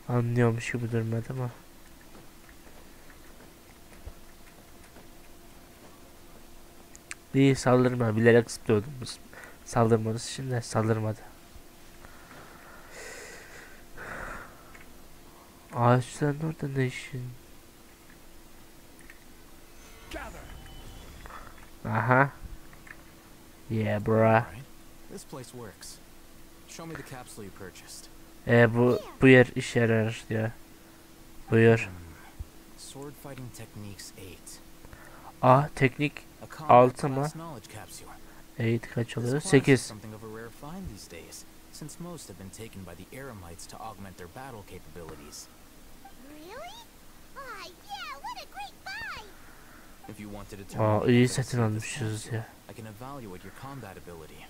S1: Anlıyormuş gibi durmadı ama. İyi, saldırma. Bilerek zıplıyordum. Saldırmanız için de saldırmadı. Ağaçların orada ne işin? Aha. Yeah, bruh.
S3: Alright, this place works. Show me the capsule you purchased.
S1: Bu yer işe yarar diyor. Buyur.
S3: Sword fighting techniques 8.
S1: A teknik
S3: A combat
S1: Altı mı?
S3: class knowledge capsule.
S1: 8 kaç oluyor?
S3: This class is
S1: 8.
S3: something of a rare find these days, since most have been taken by the Eremites to augment their battle capabilities.
S4: Really? Ah, yeah, what a great buy!
S3: If you want to determine
S1: Aa,
S3: the
S1: iyi
S3: efficacy
S1: satın
S3: of this
S1: almışız
S3: capsule,
S1: ya.
S3: I can evaluate your combat ability.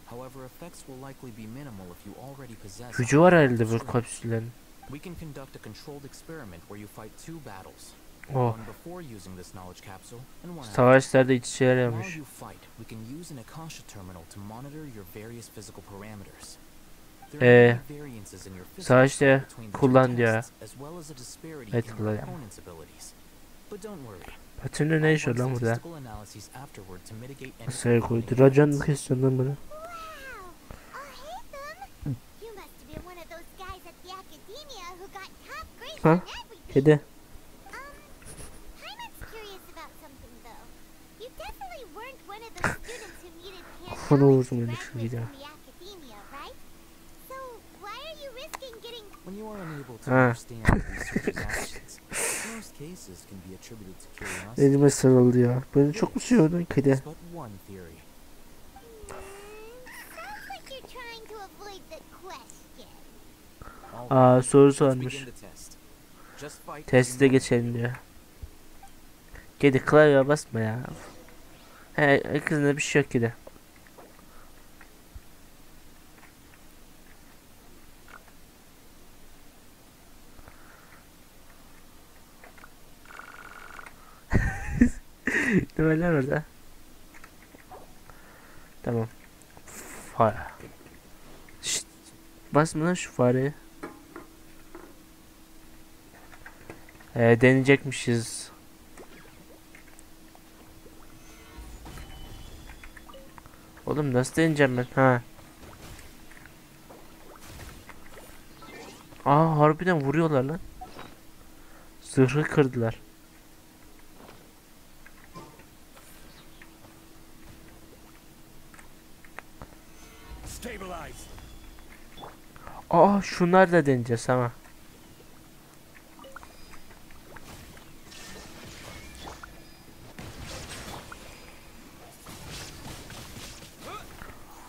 S3: However, effects will likely be minimal if you already possess.
S1: Gücü var herhalde bu
S3: strength.
S1: kapsüllerin.
S3: We can conduct a controlled experiment where you fight 2 battles.
S1: Oh.
S3: One before using this knowledge capsule and one after.
S1: Savaşlarda iç işe
S3: While
S1: yarıyormuş.
S3: you fight, we can use an Akasha terminal to monitor your various physical parameters. There are many variances in your physical
S1: savaşta
S3: style between the two
S1: kullan diyor.
S3: tests, as well as a disparity
S1: Evet,
S3: in your
S1: kullanıyorum.
S3: opponent's abilities. But don't worry.
S1: Patını ne
S3: I'll
S1: işiyor
S3: run
S1: lan burada?
S3: statistical analyses afterward to mitigate any
S1: Masaya koydu.
S3: confounding
S1: Racon mı
S3: effects.
S1: kesiyorsun lan bunu?
S4: Wow! Oh, hey, them! You must have been one of those guys at the academia who got top grades
S1: Huh?
S4: on everything.
S1: Kedi.
S4: Paimon's curious about something, though. You definitely weren't one of those students who needed hand
S1: Konu
S4: knowledge to
S1: uzmanı
S4: graduate
S1: şu gider.
S4: from the academia, right? So, why are you risking getting...
S3: When you are unable to
S1: Ha.
S3: understand the researcher's actions, most cases can be attributed to curiosity.
S1: Elime sarıldı ya. Beni çok mu seviyordun kedi?
S3: There's but one theory.
S4: Sounds like you're trying to avoid the question.
S3: All right,
S1: Soru
S3: let's
S1: sormuş.
S3: begin the test. Just fight as
S1: Teste
S3: you know.
S1: geçelim diyor. Kedi klavyeye basma ya. He, kızında bir şey yok kedi. Ne var lan orada? Tamam. Fare. Şşt. Basma lan şu fareye. Deneyecekmişiz. Oğlum nasıl deneyeceğim ben? Ha. Harbiden vuruyorlar lan. Zırhı kırdılar.
S6: Stabilize.
S1: Şunlar da deneyeceğiz ama.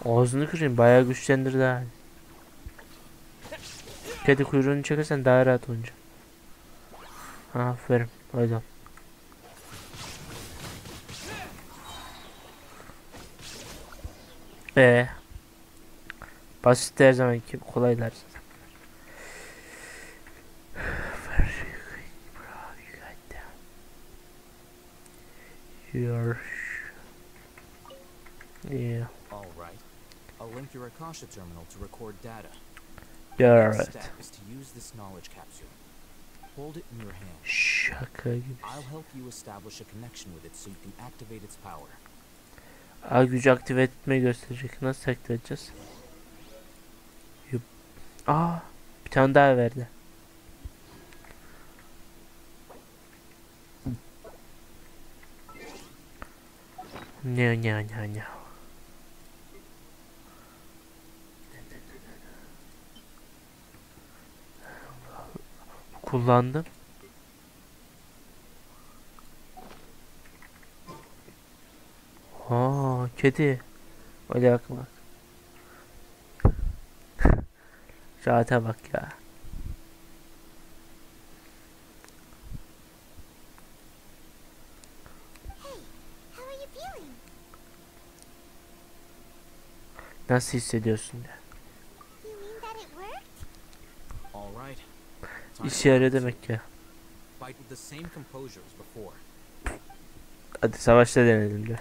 S1: Ağzını kırayım, bayağı güçlendirdi ha. Kedi kuyruğunu çekersen daha rahat olacak. Aferin, hadi. Basit her zamanki kolaylar. Yeah.
S3: All right. I'll link your Akasha terminal to record data.
S1: You're
S3: Next
S1: right.
S3: step is to use this knowledge capsule. Hold it in your hand.
S1: Şaka gibi.
S3: I'll help you establish a connection with it so you can activate its power.
S1: Gücü aktive etmeyi gösterecek. Nasıl aktive edeceğiz? Yup. Bir tane daha verdi. Ne. Kullandım. Kedi. Öyle bakma. Rahata bak ya.
S4: Hey, how are you feeling?
S1: Nasıl hissediyorsun ya?
S4: You mean that it worked?
S3: All right. Time
S1: İşe
S3: to
S1: yarıyor
S3: practice.
S1: demek ya.
S3: Fight with the same composure as before.
S1: Hadi savaşta denedim de.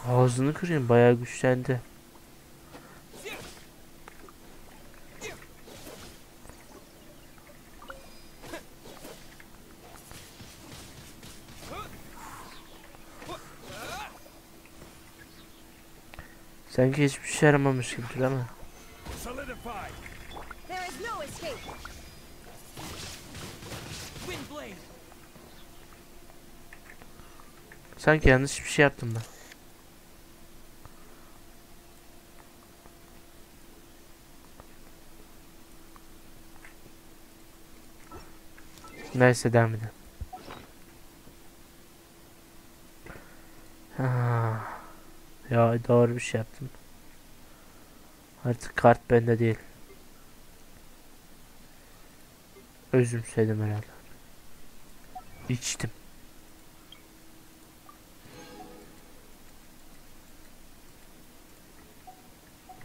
S1: Ağzını kırayım, bayağı güçlendi. Sanki hiçbir şey yaramamış gibi ama.
S6: Solidify.
S5: There is no escape.
S1: Sanki yanlış bir şey yaptım ben. Neyse devam edelim. Ya doğru bir şey yaptım. Artık kart bende değil. Özümsedim herhalde. İçtim.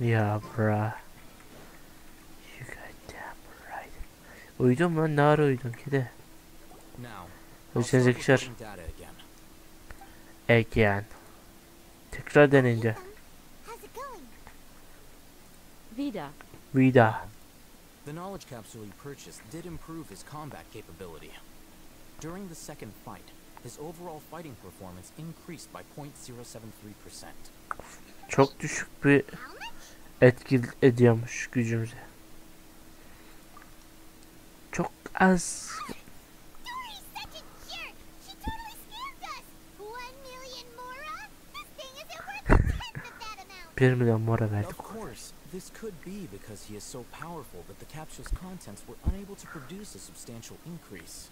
S1: Ya bra. You goddamn right. Uyudun mu lan? Ne ara uyudun kedi?
S3: Now,
S1: O
S3: I'll
S1: sen
S3: start
S1: zekişer.
S3: recording data again.
S1: Again. Tekrar denince.
S4: How's it going?
S5: Vida.
S1: Vida.
S3: The knowledge capsule you purchased did improve his combat capability. During the second fight, his overall fighting performance increased by 0.073%.
S1: Çok düşük bir etki ediyormuş gücümüze. Çok az.
S4: Dory's such a jerk! She totally scammed us! 1,000,000 mora? This thing isn't worth a tenth of that amount!
S1: 1 milyon mora verdik.
S3: Of course, this could be because he is so powerful that the capsule's contents were unable to produce a substantial increase.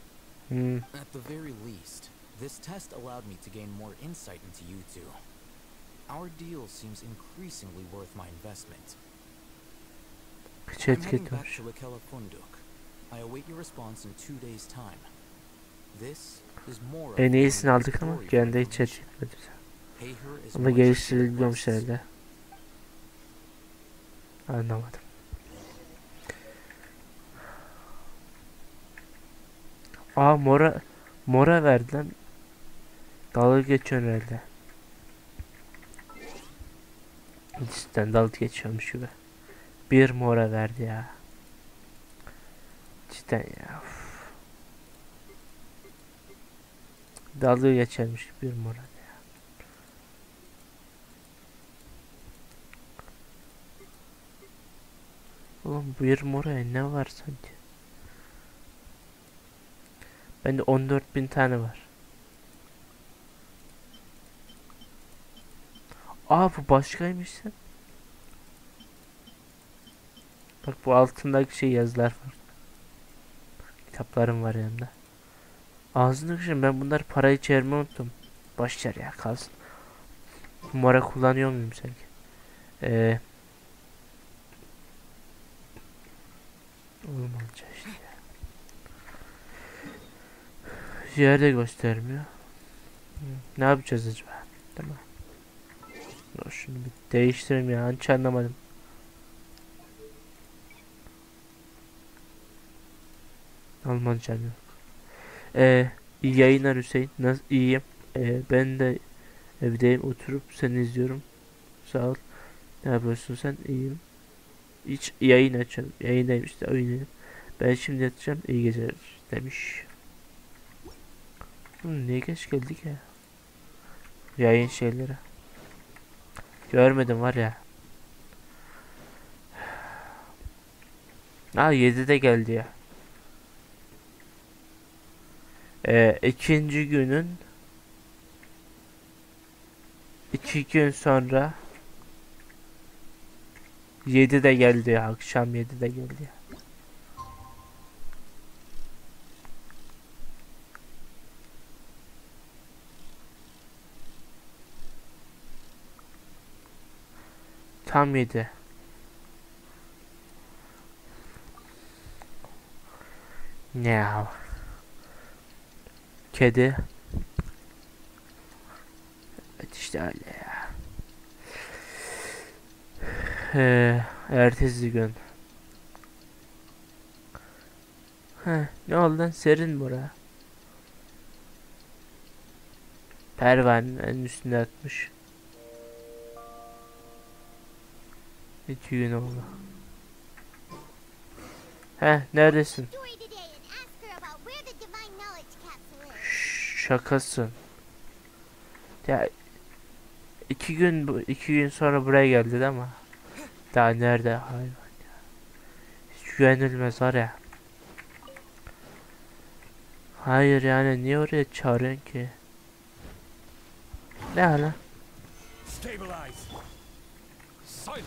S3: At the very least, this test allowed me to gain more insight into you two. Our deal seems increasingly worth my investment.
S1: Hiç
S3: I'm
S1: etki
S3: heading back
S1: etmemiş.
S3: to Akela Funduk. I await your response in 2 days' time. This is more of
S1: En
S3: a
S1: iyisini
S3: unique
S1: aldık ama
S3: story for
S1: kendi hiç
S3: information.
S1: etmedi.
S3: Pay her as
S1: Ama
S3: much as she
S1: geliştirilmiyormuş
S3: requests.
S1: herhalde. Anlamadım. Aa mora verdi lan. Dalga geçiyorsun herhalde. Cidden dalga geçiyormuş gibi. 1 mora verdi ya. Cidden ya. Uf. Dalga geçermiş 1 mora ya. Oğlum 1 moraya ne var sanki? Bende 14.000 tane var. Aa bu başkaymış sen. Bak bu altındaki şey yazılar var. Kitaplarım var yanında. Ağzını kışın ben bunları parayı çevirmeyi unuttum. Boşver ya kalsın. Mora kullanıyor muyum sanki? Olmayınca işte ya. Yerde göstermiyor. Ne yapacağız acaba? Tamam. Dur şunu bir değiştireyim ya. Hiç anlamadım. Almanca yok. İyi yayınlar Hüseyin. Nasıl iyiyim? Ben de evdeyim oturup seni izliyorum. Sağ ol. Ne yapıyorsun sen? İyiyim. Hiç yayın açalım. Yayındayım işte oynayayım. Ben şimdi yatacağım. İyi geceler demiş. Niye geç geldik ya? Yayın şeyleri. Görmedim var ya. Aa 7'de geldi ya. İkinci günün 2 gün sonra 7'de geldi ya. Akşam 7'de geldi ya. Tam 7. Now. Kedi. Evet işte öyle ya. Ertesi gün. Ne oldu lan? Serin bura. Pervanenin üstüne atmış. 2 gün oldu. Neredesin? Şakasın. Ya 2 gün sonra buraya geldi ama daha nerede hayvan ya. Hiç güvenilmez var ya. Hayır yani niye oraya çağırıyorsun ki? Ne hala?
S6: Stabilize. Silence.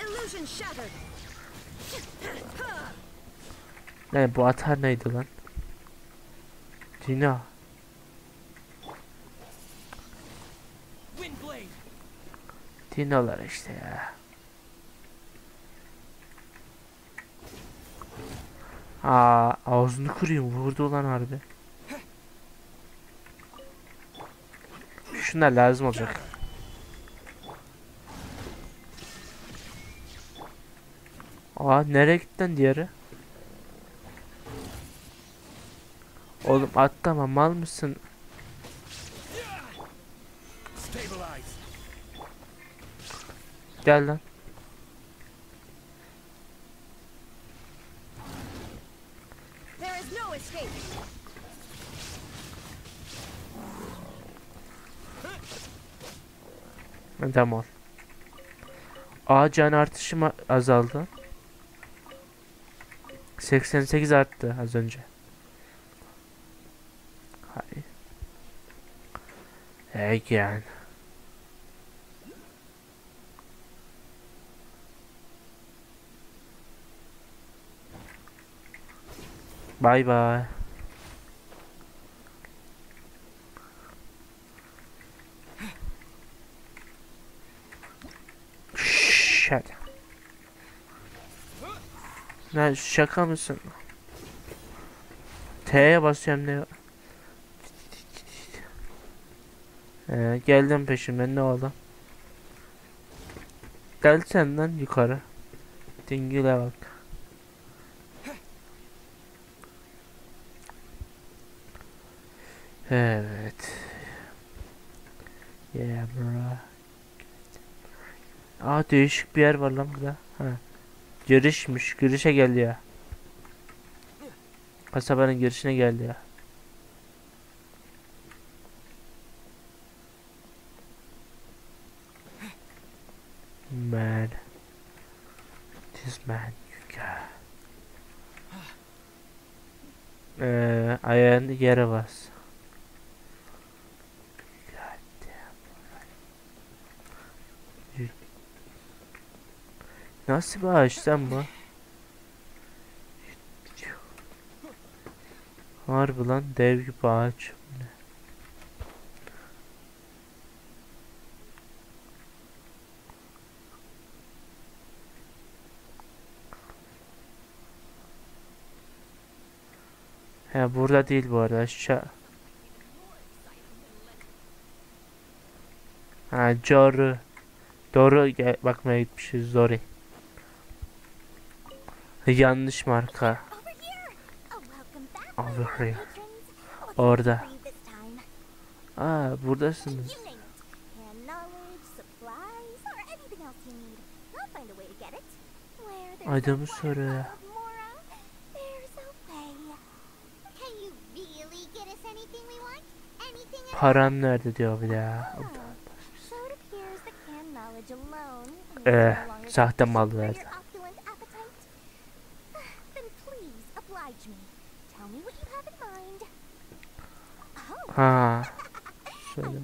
S5: Illusion shattered.
S1: Ne bu atar neydi lan? Dina.
S7: Windblade.
S1: Dinalar işte ya. Ağzını kırayım vurdu lan harbi. Şunlar lazım olacak. Aa nereye gittin diğeri? Oğlum atlama, mal mısın?
S6: Stabilize.
S1: Gel lan.
S5: There is no escape.
S1: Tamam. Aa can artışım azaldı. 88 arttı az önce. Hay. Again. Bye bye. Shit. Ne şaka mısın? T'ye basıyorum ne? Geldim peşimden, ne oldu? Gel senden yukarı. Dingile bak. Evet. Yeah bro. Aa değişik bir yer var lan burada. Ha. Girişmiş. Girişe geldi ya. Kasabanın girişine geldi ya. Man. This man you got. Ayağını yere bas. Nasıl bir ağaç lan bu? Harbi lan, dev gibi ağaç. He burada değil bu arada, aşağı. Ha doğru. Doğru bakmaya gitmişiz, doğru. Yanlış marka. Over here. Orada. Aa buradasınız. Adamı soruyor. Param nerede diyor bir daha. Sahte mal verdi. Ha. Şöyle.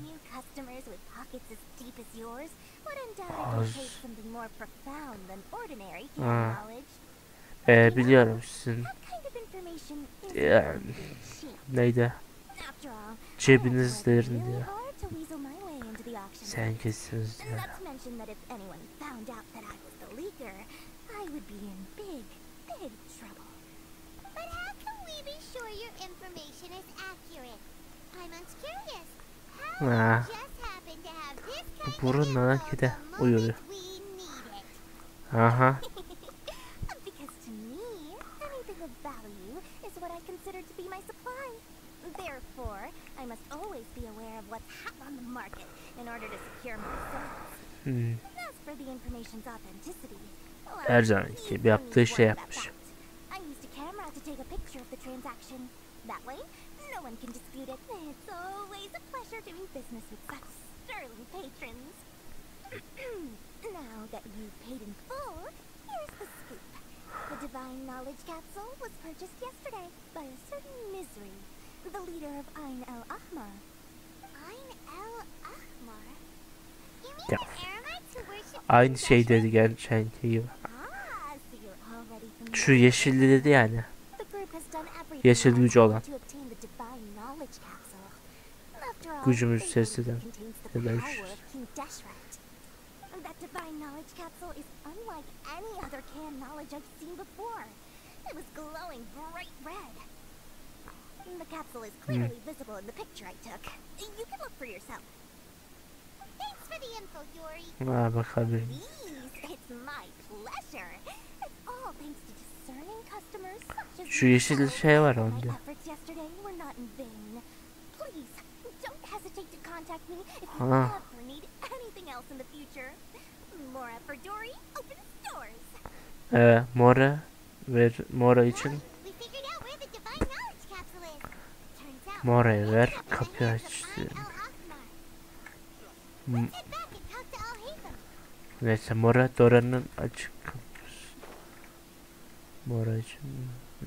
S1: Ha. Biliyorum sizin. Yani, neydi? Cebinizlerin diyor. Sen kessiniz diyor. Ha. Bu burunla kide uyuyor. Aha. Her zamanki gibi yaptığı şey yapmış.
S4: Now that you've paid in full, here's the scoop. The divine knowledge capsule was purchased yesterday by a certain misery, the leader of Ain el-Ahmar. Ain el-Ahmar? You mean
S1: Ya.
S4: the Aramites who worship
S1: Aynı şey dedi gerçekten gibi.
S4: so you're already familiar.
S1: Şu yeşilli dedi yani.
S4: The group has done everything
S1: Yeşil gücü olan.
S4: to obtain the divine knowledge capsule. After all,
S1: Gücümüz
S4: they
S1: sesli de.
S4: believe it contains the
S1: Ya da
S4: power of King Deshret. That divine knowledge capsule is unlike any other canned knowledge I've seen before. It was glowing bright red. The capsule is clearly visible in the picture I took. You can look for yourself. Thanks for the info, Yori.
S1: Ha bakalım.
S4: Please, it's my pleasure. all thanks to discerning customers such as
S1: Şu yeşil
S4: yourself.
S1: şey var
S4: My
S1: onda.
S4: efforts yesterday were not in vain. Please, don't hesitate to contact me if you
S1: Ha.
S4: ever need anything else in the future. Mora for Dory, open stores.
S1: Mora için
S4: We figured out where the divine knowledge capsule is. Turns out
S1: Mora'ya ver,
S4: it's in the
S1: kapıyı
S4: hands of
S1: aç.
S4: Ayn el-Ahmar.
S1: M-
S4: Let's head back and talk to Al-Haytham.
S1: Neyse Mora Dora'nın açık kapısı. Mora için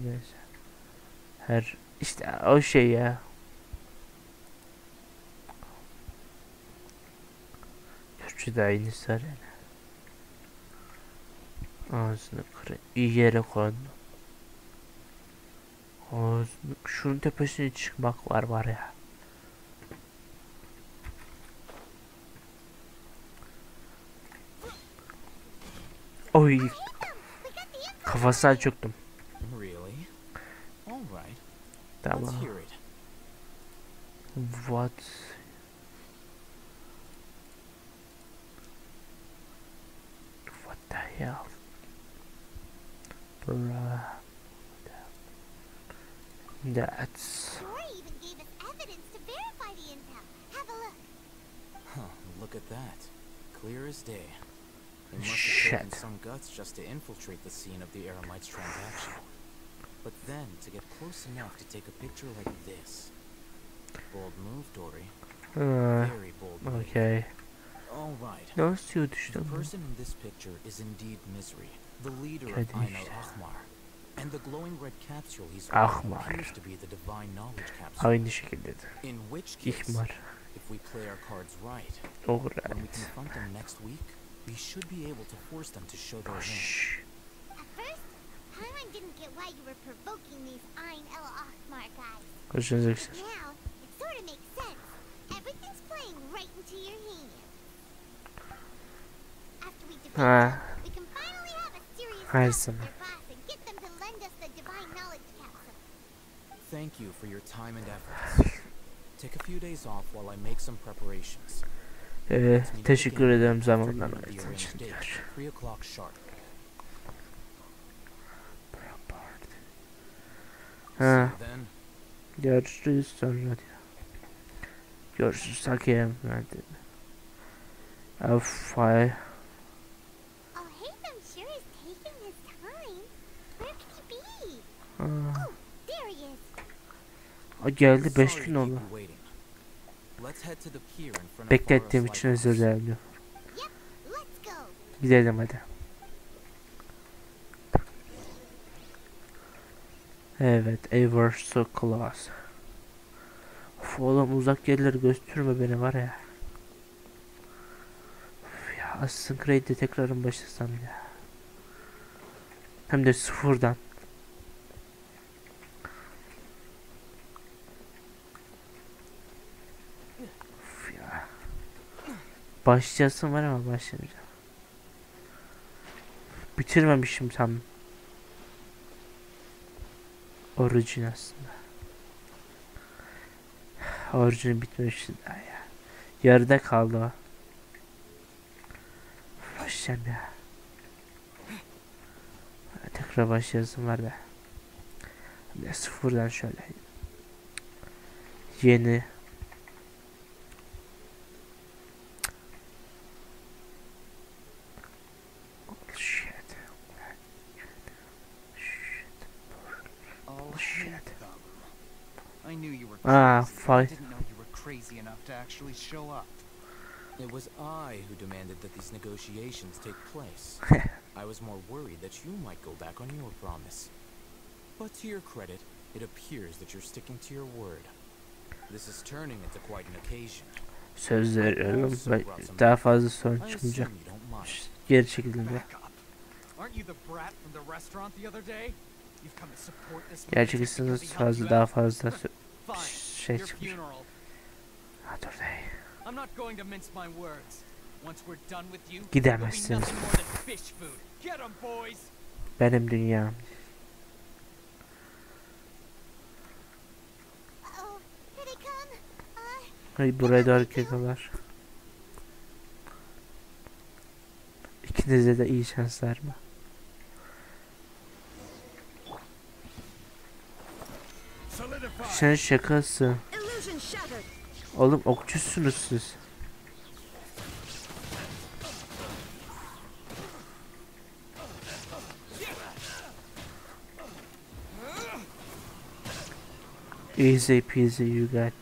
S1: neyse. İşte o şey ya. Türkçe'de aynısı var yani. Ağzını kırın. İyi yere koyun. Ağzını, şunun tepesine çıkmak var ya. Oy, kafasına çöktüm.
S3: Really? All right.
S1: Tamam.
S3: Let's hear it.
S1: What? What the hell? Bruh. That's...
S4: Dory even gave us evidence to verify the intel. Have a look.
S3: Huh, look at that. Clear as day. They must have
S1: Shit.
S3: taken some guts just to infiltrate the scene of the Eremites transaction. But then, to get close enough to take a picture like this. Bold move, Dory. Very bold move.
S1: Okay.
S3: Alright.
S1: Nasıl suya
S3: The
S1: düştüm?
S3: person in this picture is indeed Misery, the leader of
S1: Kardeş.
S3: Ayn el-Ahmar. And the glowing red capsule he's
S1: Ahmar.
S3: holding appears to be the divine knowledge capsule.
S1: Aynı şekilde.
S3: In which case,
S1: İhmar.
S3: if we play our cards right, when we
S1: Alright.
S3: confront them next week, we should be able to force them to show their hand.
S1: Şşş.
S4: At first, Paimon didn't get why you were provoking these Ayn el-Ahmar guys.
S1: Hoşunuza
S4: But
S1: gitsin.
S4: now, it sort of makes sense. Everything's playing right into your hands. After we defeat
S1: Ha.
S4: them, we can finally have a serious
S1: Her
S4: talk with
S1: zaman.
S4: their boss and get them to lend us the divine knowledge capsule.
S3: Thank you for your time and efforts. Take a few days off while I make some preparations. Let's meet
S1: Teşekkür
S3: again
S1: ederim
S3: after
S1: zamanla
S3: noon of the
S1: verdiğin
S3: arranged
S1: için
S3: date,
S1: diyor.
S3: 3 o'clock sharp. See
S1: Ha.
S3: you then.
S1: Görüşürüz sonra diyor. Görüşürüz hakem. Hadi. Afay.
S4: Al-Haytham sure is taking his time. Where could he be?
S1: Ha.
S4: Oh, there he is.
S1: O geldi 5
S3: Sorry
S1: gün
S3: to
S1: oldu.
S3: keep you waiting. Let's head to the pier in front of
S1: Beklettiğim
S3: Forest
S1: için özür
S3: Lighthouse.
S1: dilerim diyor.
S4: Yep, let's go.
S1: Gidelim hadi. Evet, ever so close. Of oğlum uzak yerleri gösterme beni var ya. Of ya Assassin's Creed'de tekrarın başlasam ya. Hem de sıfırdan. Of ya. Başlayasın var ama başlamayacağım. Bitirmemişim tam. Orijin aslında. Orijin bitmemişti daha ya. Yarıda kaldı o. Başlayacağım ya. Tekrar başlayasım var da. Bir de sıfırdan şöyle. Yeni. Shit.
S9: Oh,
S1: shit.
S9: I knew you were
S1: Ah,
S9: crazy, but I
S1: fuck.
S9: didn't know you were crazy enough to actually show up.
S3: It was I who demanded that these negotiations take place. I was more worried that you might go back on your promise. But to your credit, it appears that you're sticking to your word. This is turning into quite an occasion.
S1: Söz veriyorum. Daha fazla sorun
S3: I
S1: çıkmayacak.
S3: assume you don't mind.
S1: Geri çekildi.
S9: Back up. Aren't you the brat from the restaurant the other day? You've come to support this
S1: Gerçek
S9: lunatic because
S1: isiniz
S9: he helped
S1: fazla
S9: you
S1: daha
S9: out?
S1: fazla
S9: Fine.
S1: şey
S9: Your
S1: çıkmış.
S9: funeral.
S1: Ha dur dey.
S9: I'm not going to mince my words. Once we're done with you,
S1: Gidemezsiniz.
S9: you'll be nothing more than fish food. Get 'em, boys.
S1: Benim dünyam.
S4: Uh-oh, here they come.
S1: Hayır buraya doğru geliyorlar. İkinize de iyi şanslar mı? Sen şakası.
S5: Illusion shattered.
S1: Oğlum okçusunuz siz. Easy peasy you got.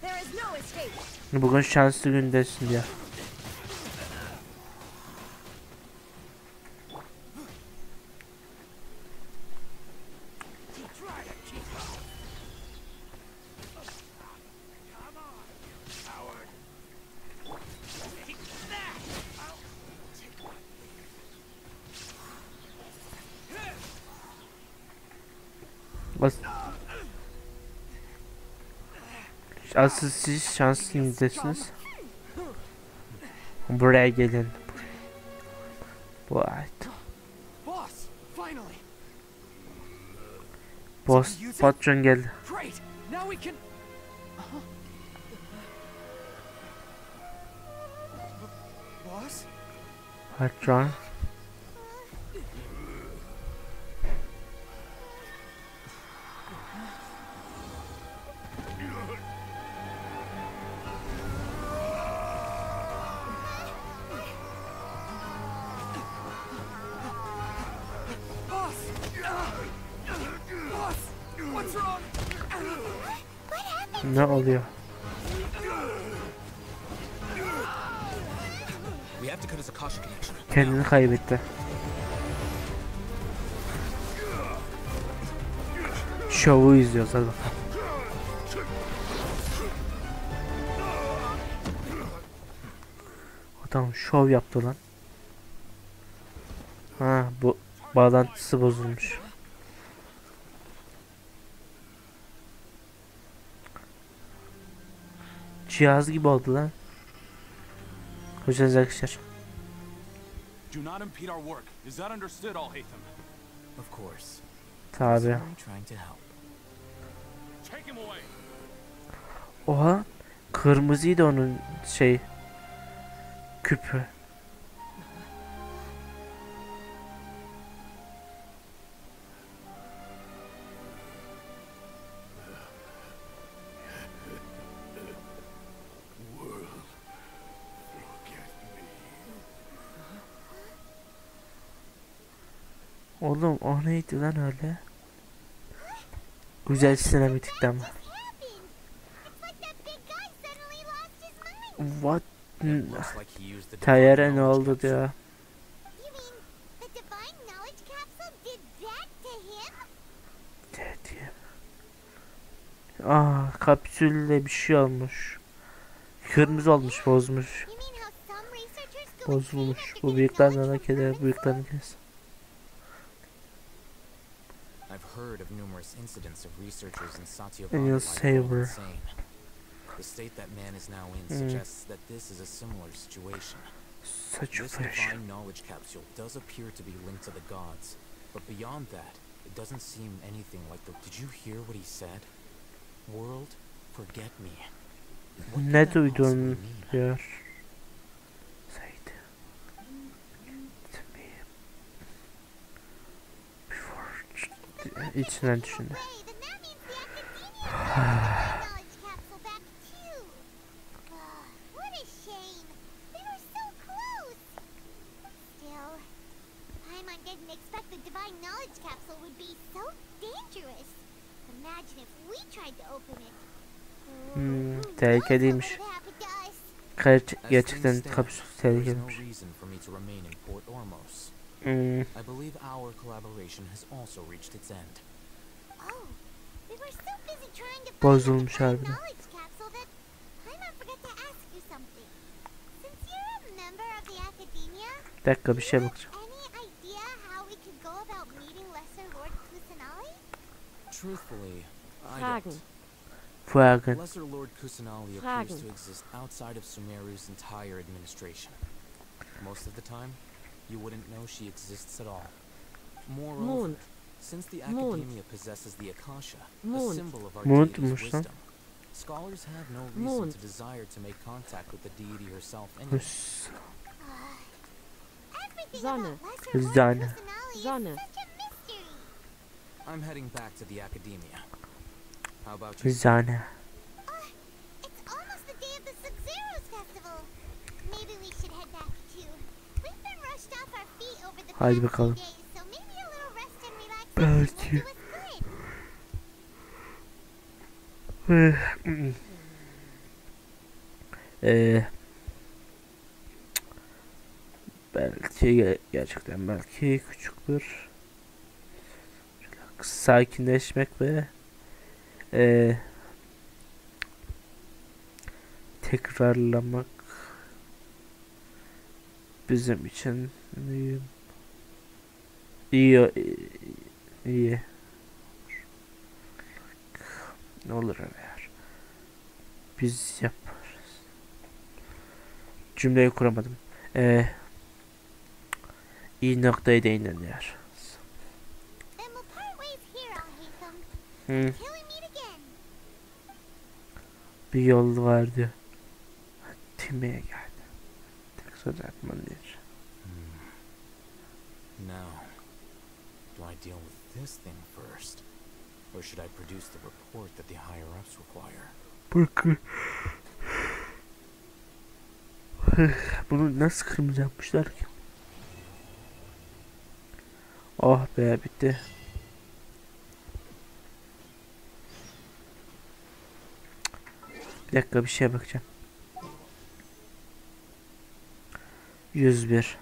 S5: There is no escape.
S1: Bugün şanslı gündesin ya. Asıl siz şanslı gündesiniz. Buraya gelin. What?
S9: Boss, finally.
S1: Boss, patron geldi.
S9: Great. Now we can. Boss?
S1: Patron.
S9: Boss! Boss! What's wrong?
S1: Ne oluyor?
S8: We have to cut his Akasha connection.
S1: Kendini kaybetti. Şovu izliyoruz hadi bakalım. Adam şov yaptı lan. Ha bu bağlantısı bozulmuş. Cihaz gibi oldu lan. Hoşçakalın arkadaşlar.
S10: Do not impede our work. Is that understood, Alhaitham?
S3: Of course.
S1: Tabi.
S3: Only trying to help.
S10: Take him away.
S1: Oha. Kırmızıydı onun şey. Küpü. Oğlum o neydi lan öyle? Güzel sinematikten mi? What?
S3: Looks like he used the
S1: Tayyare
S3: divine
S1: ne
S3: knowledge
S1: oldu
S3: capsule.
S1: ya?
S4: You mean the divine knowledge capsule did that to him?
S1: Dedi. Aa kapsülle bir şey olmuş. Kırmızı olmuş, bozmuş.
S4: You mean how some researchers go insane
S1: Bozulmuş.
S4: after
S1: Bu
S4: getting
S1: bıyıklar
S4: knowledge
S1: merak
S4: from
S1: eder,
S4: hermits?
S1: bıyıklarını kes.
S3: I've heard of numerous incidents of researchers in
S1: And
S3: Satyavada
S1: you'll
S3: going
S1: savor.
S3: insane. The state that man is now in suggests that this is a similar situation.
S1: Such a
S3: This
S1: fish.
S3: divine knowledge capsule does appear to be linked to the gods, but beyond that, it doesn't seem anything like the. Did you hear what he said? World, forget me. What could
S1: Ne
S3: that possibly
S1: duydun
S3: mean?
S1: diyor. Said. To me. Before içinden düşündü.
S4: Way, then that means the academia has the knowledge capsule back too. What a shame. They were so close. Still, Paimon didn't expect the divine knowledge capsule would be so dangerous. Imagine if we tried to open it. Who knows
S1: Tehlikeliymiş.
S4: what would happen to us?
S3: As
S1: Gerçekten
S3: things stand,
S1: kapsül
S3: there is no
S1: tehlikeliymiş.
S3: reason for me to remain in Port Ormos. I believe our collaboration has also reached its end.
S4: Oh, we were so busy trying to find the
S1: Bozulmuş
S4: divine
S1: harbiden.
S4: knowledge capsule that Paimon forgot to ask you something. Since you're a member of the academia,
S1: Bir dakika bir
S4: do
S1: şey
S4: you have
S1: bakacağım.
S4: any idea how we could go about meeting Lesser Lord Kusanali?
S3: Truthfully, I
S5: Fragen.
S3: don't.
S1: Fragen.
S3: Lesser Lord Kusanali appears
S5: Fragen.
S3: to exist outside of Sumeru's entire administration. Most of the time, you wouldn't know she exists at all. Moreover,
S5: Mond.
S3: since the
S5: Mond.
S3: academia possesses the Akasha, a
S5: Mond.
S3: symbol of our
S1: Mond
S3: deity's
S1: muş lan.
S3: wisdom, scholars have no reason
S5: Mond.
S3: to desire to make contact with the deity herself anyway.
S1: Hıs.
S4: Everything
S5: Sonne.
S4: about Lesser Lord
S1: Sonne.
S4: Kusanali is
S5: Sonne.
S4: such a mystery.
S3: I'm heading back to the academia. How about you?
S1: Güzel.
S4: It's almost the day of the Sub-Zero's festival. Maybe we should head back too. We've been rushed off our feet over the
S1: Haydi
S4: past few
S1: bakalım.
S4: days, so maybe a little rest and relaxation
S1: Belki.
S4: will do us good.
S1: Belki gerçekten belki küçük bir sakinleşmek ve tekrarlamak bizim için iyi iyi ne olur eğer biz yaparız. Cümleyi kuramadım. İyi noktaya değiniliyor.
S4: Then we'll part ways here, Al-Haytham.
S1: Hı.
S4: Till we meet again.
S1: Bir yol vardı. Tim'e geldi. Tek söz yapmalıyız.
S3: Now, do I deal with this thing first? Or should I produce the report that the higher-ups require?
S1: Bakın. Bunu nasıl kırmızı yapmışlar ki? Oh be, bitti. Bir dakika, bir şeye bakacağım. 101.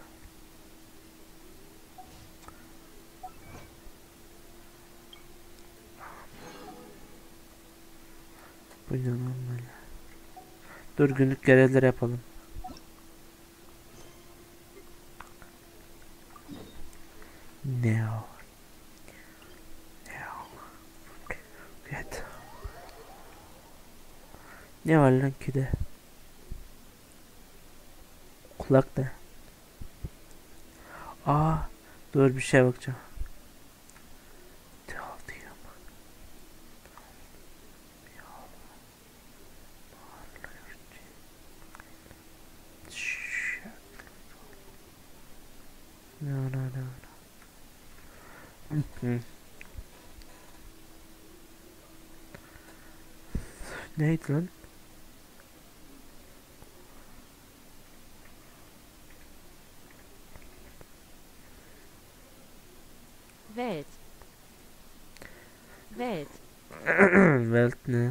S1: Bu ne lan böyle? Dur, günlük görevler yapalım. Now. Evet. Ne var lan ki de? Kulak da. Aa, dur bir şeye bakacağım. No. Neydi lan?
S11: Welt.
S1: Welt ne?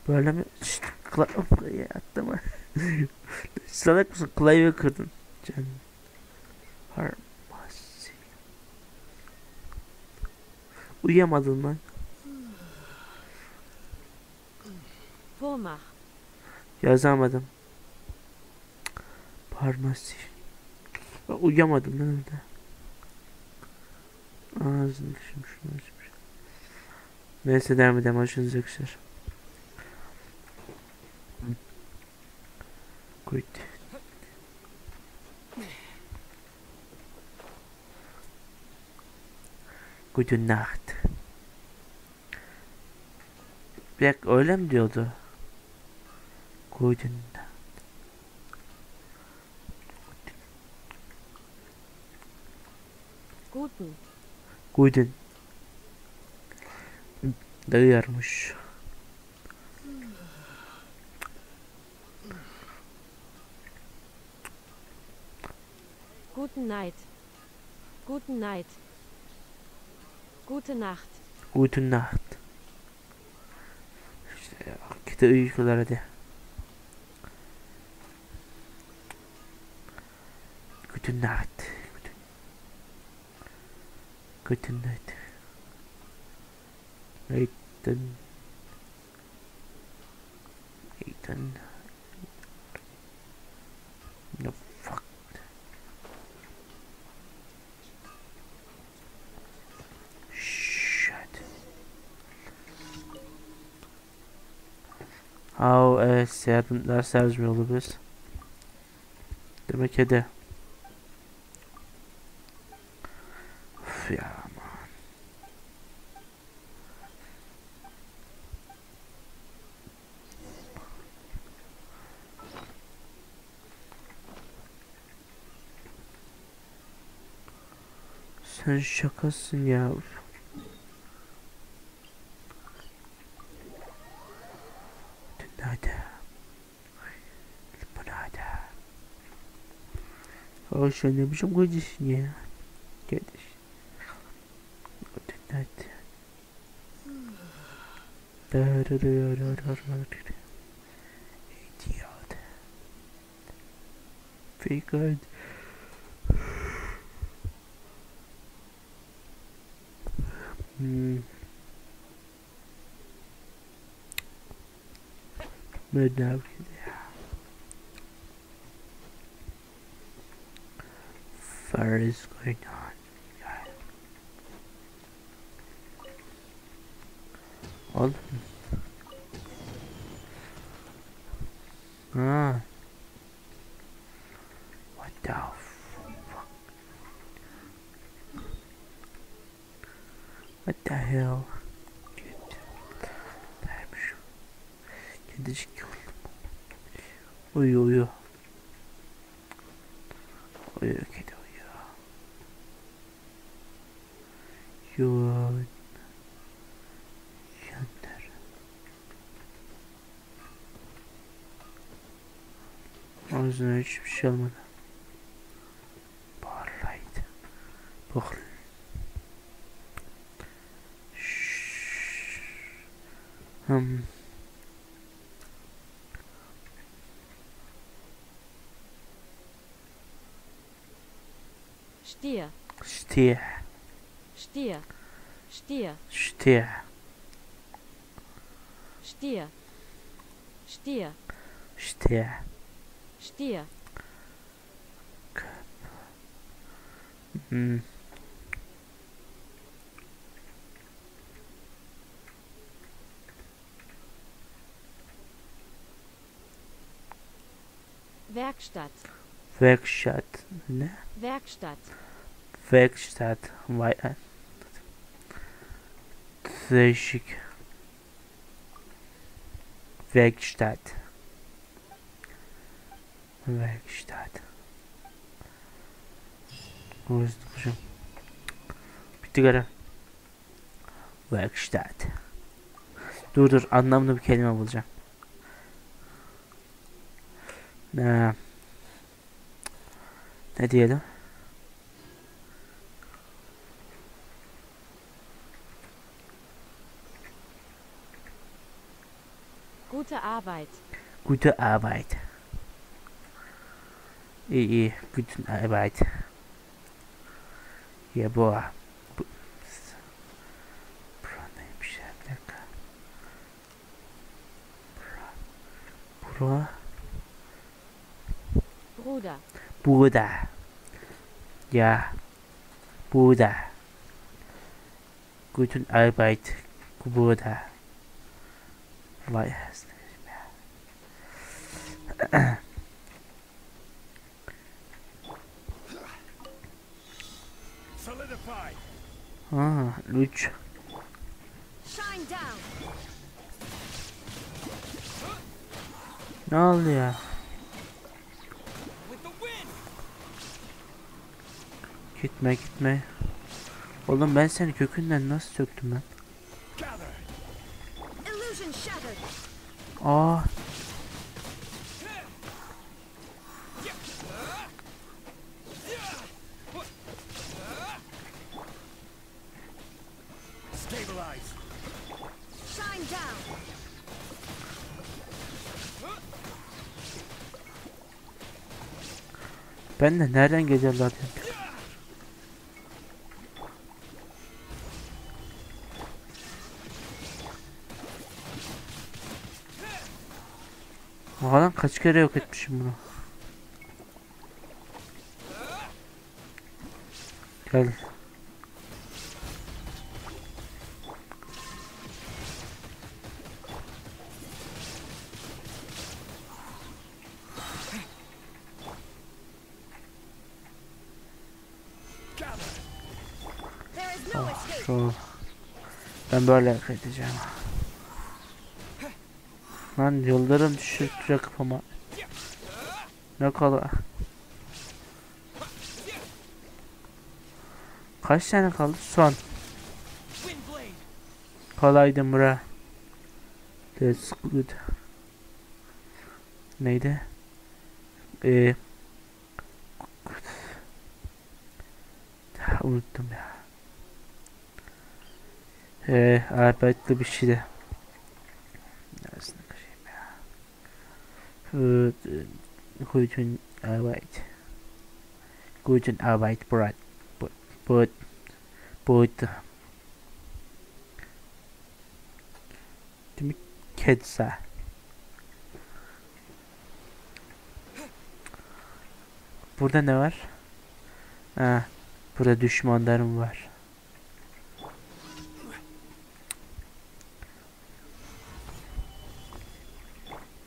S1: Böyle mi? Şşt, klavye attı mı? Salak mısın? Klavye kırdın. Canım. Farmasi. Uyuyamadın lan.
S11: Vormach.
S1: Yazamadım. Farmasi. Uyuyamadım lan orada. Ağzını şimdi şunu açmış. Neyse, devam edelim. Hoşunuza güzel. Gut. Gute Nacht. Bir dakika, öyle mi diyordu? Gute Nacht. Guten. Dayarmış.
S11: Guten Night. Gute Nacht.
S1: Gute Nacht. İşte git uykular hadi. Gute Nacht. Gute Nacht. Ethan. No fuck. Shit. Evet, ders yazmıyor biz. Demek ki de. Uf ya aman. Sen şakasın ya. Nada. Limonada. Oh sen ne biçim kocasın ya. Kardeş. Nada. Idiot. Figured. But now, fire is going on. All. Ah. What the fuck? What the hell? Kedicik yoldum. Uyu uyu. Uyu kedi uyu. Yoğun. Yanlar. Ağzına hiçbir şey almadı. Bağırlaydı. Bakın.
S11: Stier.
S1: Stier.
S11: Stier. Stier.
S1: Stier.
S11: Stier. Stier.
S1: Stier.
S11: Stier. Werkstatt.
S1: Werkstatt. Ne?
S11: Werkstatt.
S1: Werkstatt. Vay. Değişik. Werkstatt. Werkstatt. Kuşum. Bitti gara. Werkstatt. Dur anlamlı bir kelime bulacağım. Ne diyelim?
S11: Gute Arbeit.
S1: Gute Arbeit. İyi. Gute Arbeit. Ya bu. Neymiş ya? Bir dakika.
S11: Bruder.
S1: Bruder. Ja. Bruder. Guten Arbeit. Bruder. Vay aslında.
S6: Solidify.
S1: Ah, 3.
S5: Shine down.
S1: Ne oldu ya? Gitme. Oğlum ben seni kökünden nasıl söktüm ben?
S5: Illusion shattered.
S1: Aa.
S6: Stabilize.
S5: Shine down.
S1: Ben de nereden geliyorlar diyorum. Lan kaç kere yok etmişim bunu. Gel.
S5: There is no escape.
S1: Şu. Ben böyle edeceğim. Lan yıldırım düşürecek kafama. Ne kadar. Kaç tane kaldı? Son. Kolaydı bura. That's good. Neydi? Unuttum ya. Arbeitli bir şey de. Neresine koyayım ya? Guten Arbeit. Guten Arbeit, Brat. But. Değil mi? Ketsa. Burada ne var? Ha, burada düşmanlarım var.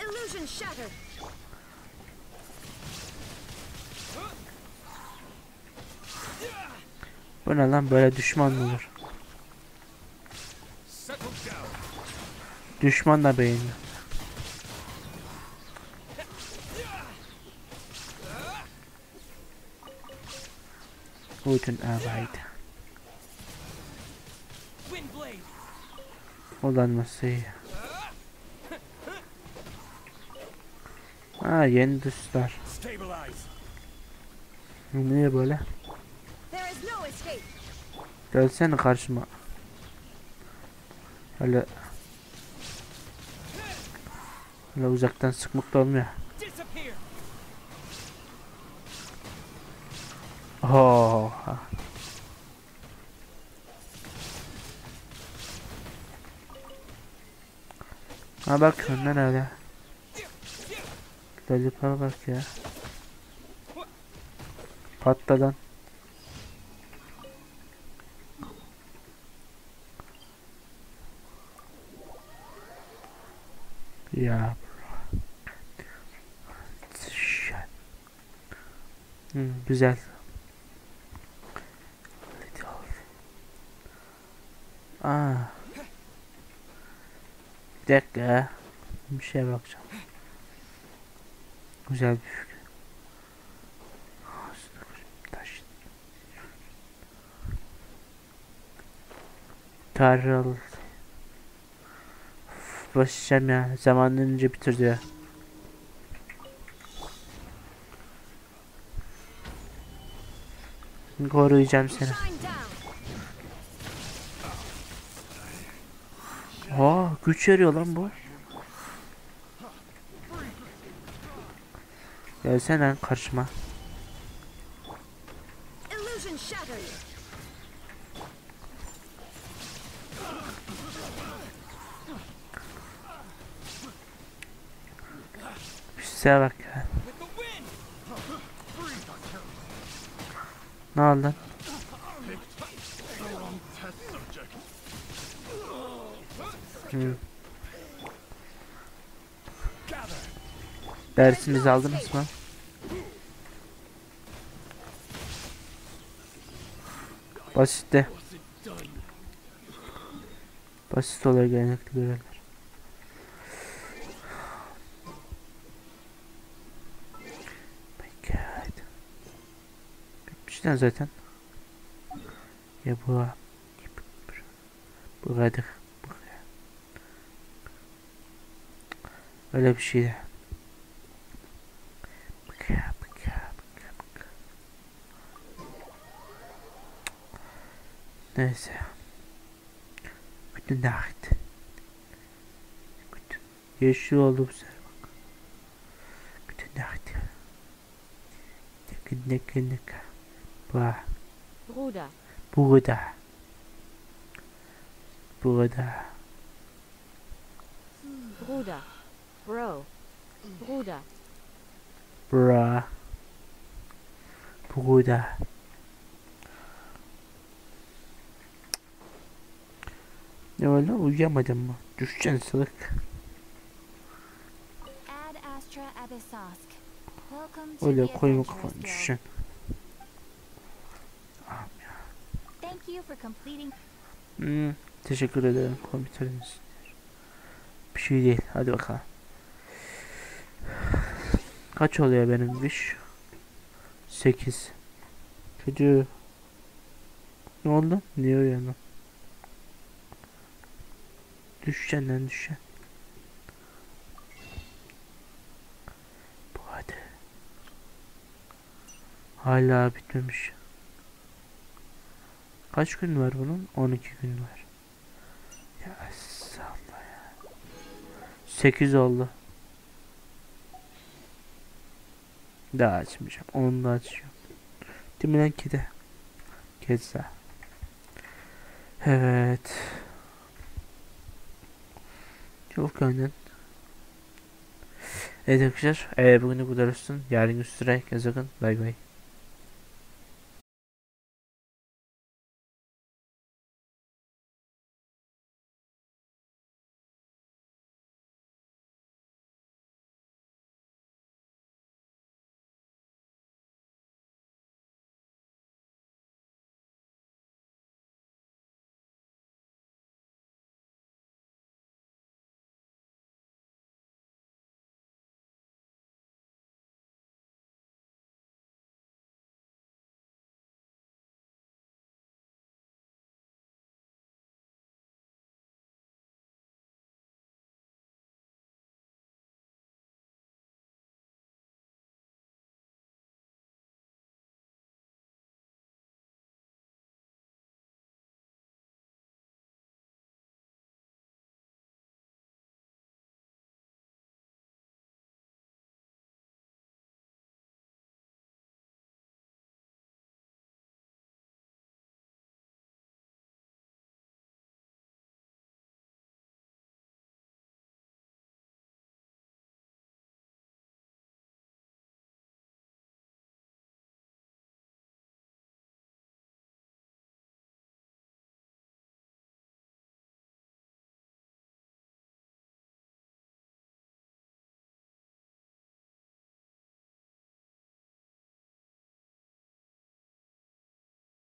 S5: Illusion shattered.
S1: Bu ne lan, böyle düşman mı olur? Düşman da beğenmiyor. Guten Arbeit. Kullanması iyi. Ha, yeni dostlar. Niye böyle?
S5: There is no escape.
S1: Gelsene karşıma. Öyle uzaktan sıkmak da olmuyor. Oh. Ha bak önden öyle. Lollipop'a bak ya. Patladan. Ya. Güzel. Aa. Bir dakika. Bir şeye bakacağım. Güzel bir fikir. Taş. Tarıl. Başlayacağım ya. Zamandan önce bitirdi ya. Koruyacağım seni. Aa, güç veriyor lan bu. Gelsene karşıma.
S5: Illusion shattered.
S1: Size bak ya. Ne oldu? Dersinizi aldınız mı? Basitte. Basit oluyor genellikle görevler. My God. Bitmişten zaten. Ya bu. Bu kadar. Öyle bir şey de. Neyse. Gute Nacht. Yeşil oldu bu sefer. Gute Nacht. Ne. Bruder. Bruder.
S11: Bro. Bruder.
S1: Bruder. Ne öyle, uyuyamadın mı? Düşeceksin salak. Öyle koyma kafanı, düşeceksin. Teşekkür ederim komutanınız. Bir şey değil, hadi bakalım. Kaç oluyor benim iş? 8. Çocuğu Ne oldu? Niye uyandın? Düşeceksin lan düşeceksin. Bu hadi. Hala bitmemiş. Kaç gün var bunun? 12 gün var. Ya salla ya. 8 oldu. Daha açmayacağım. Onu da açıyorum. Değil mi lan kedi? Keza. Evet. Çok aynen. Evet arkadaşlar. Bugün bu kadar olsun. Yarın üstüne yazın. Bay bay.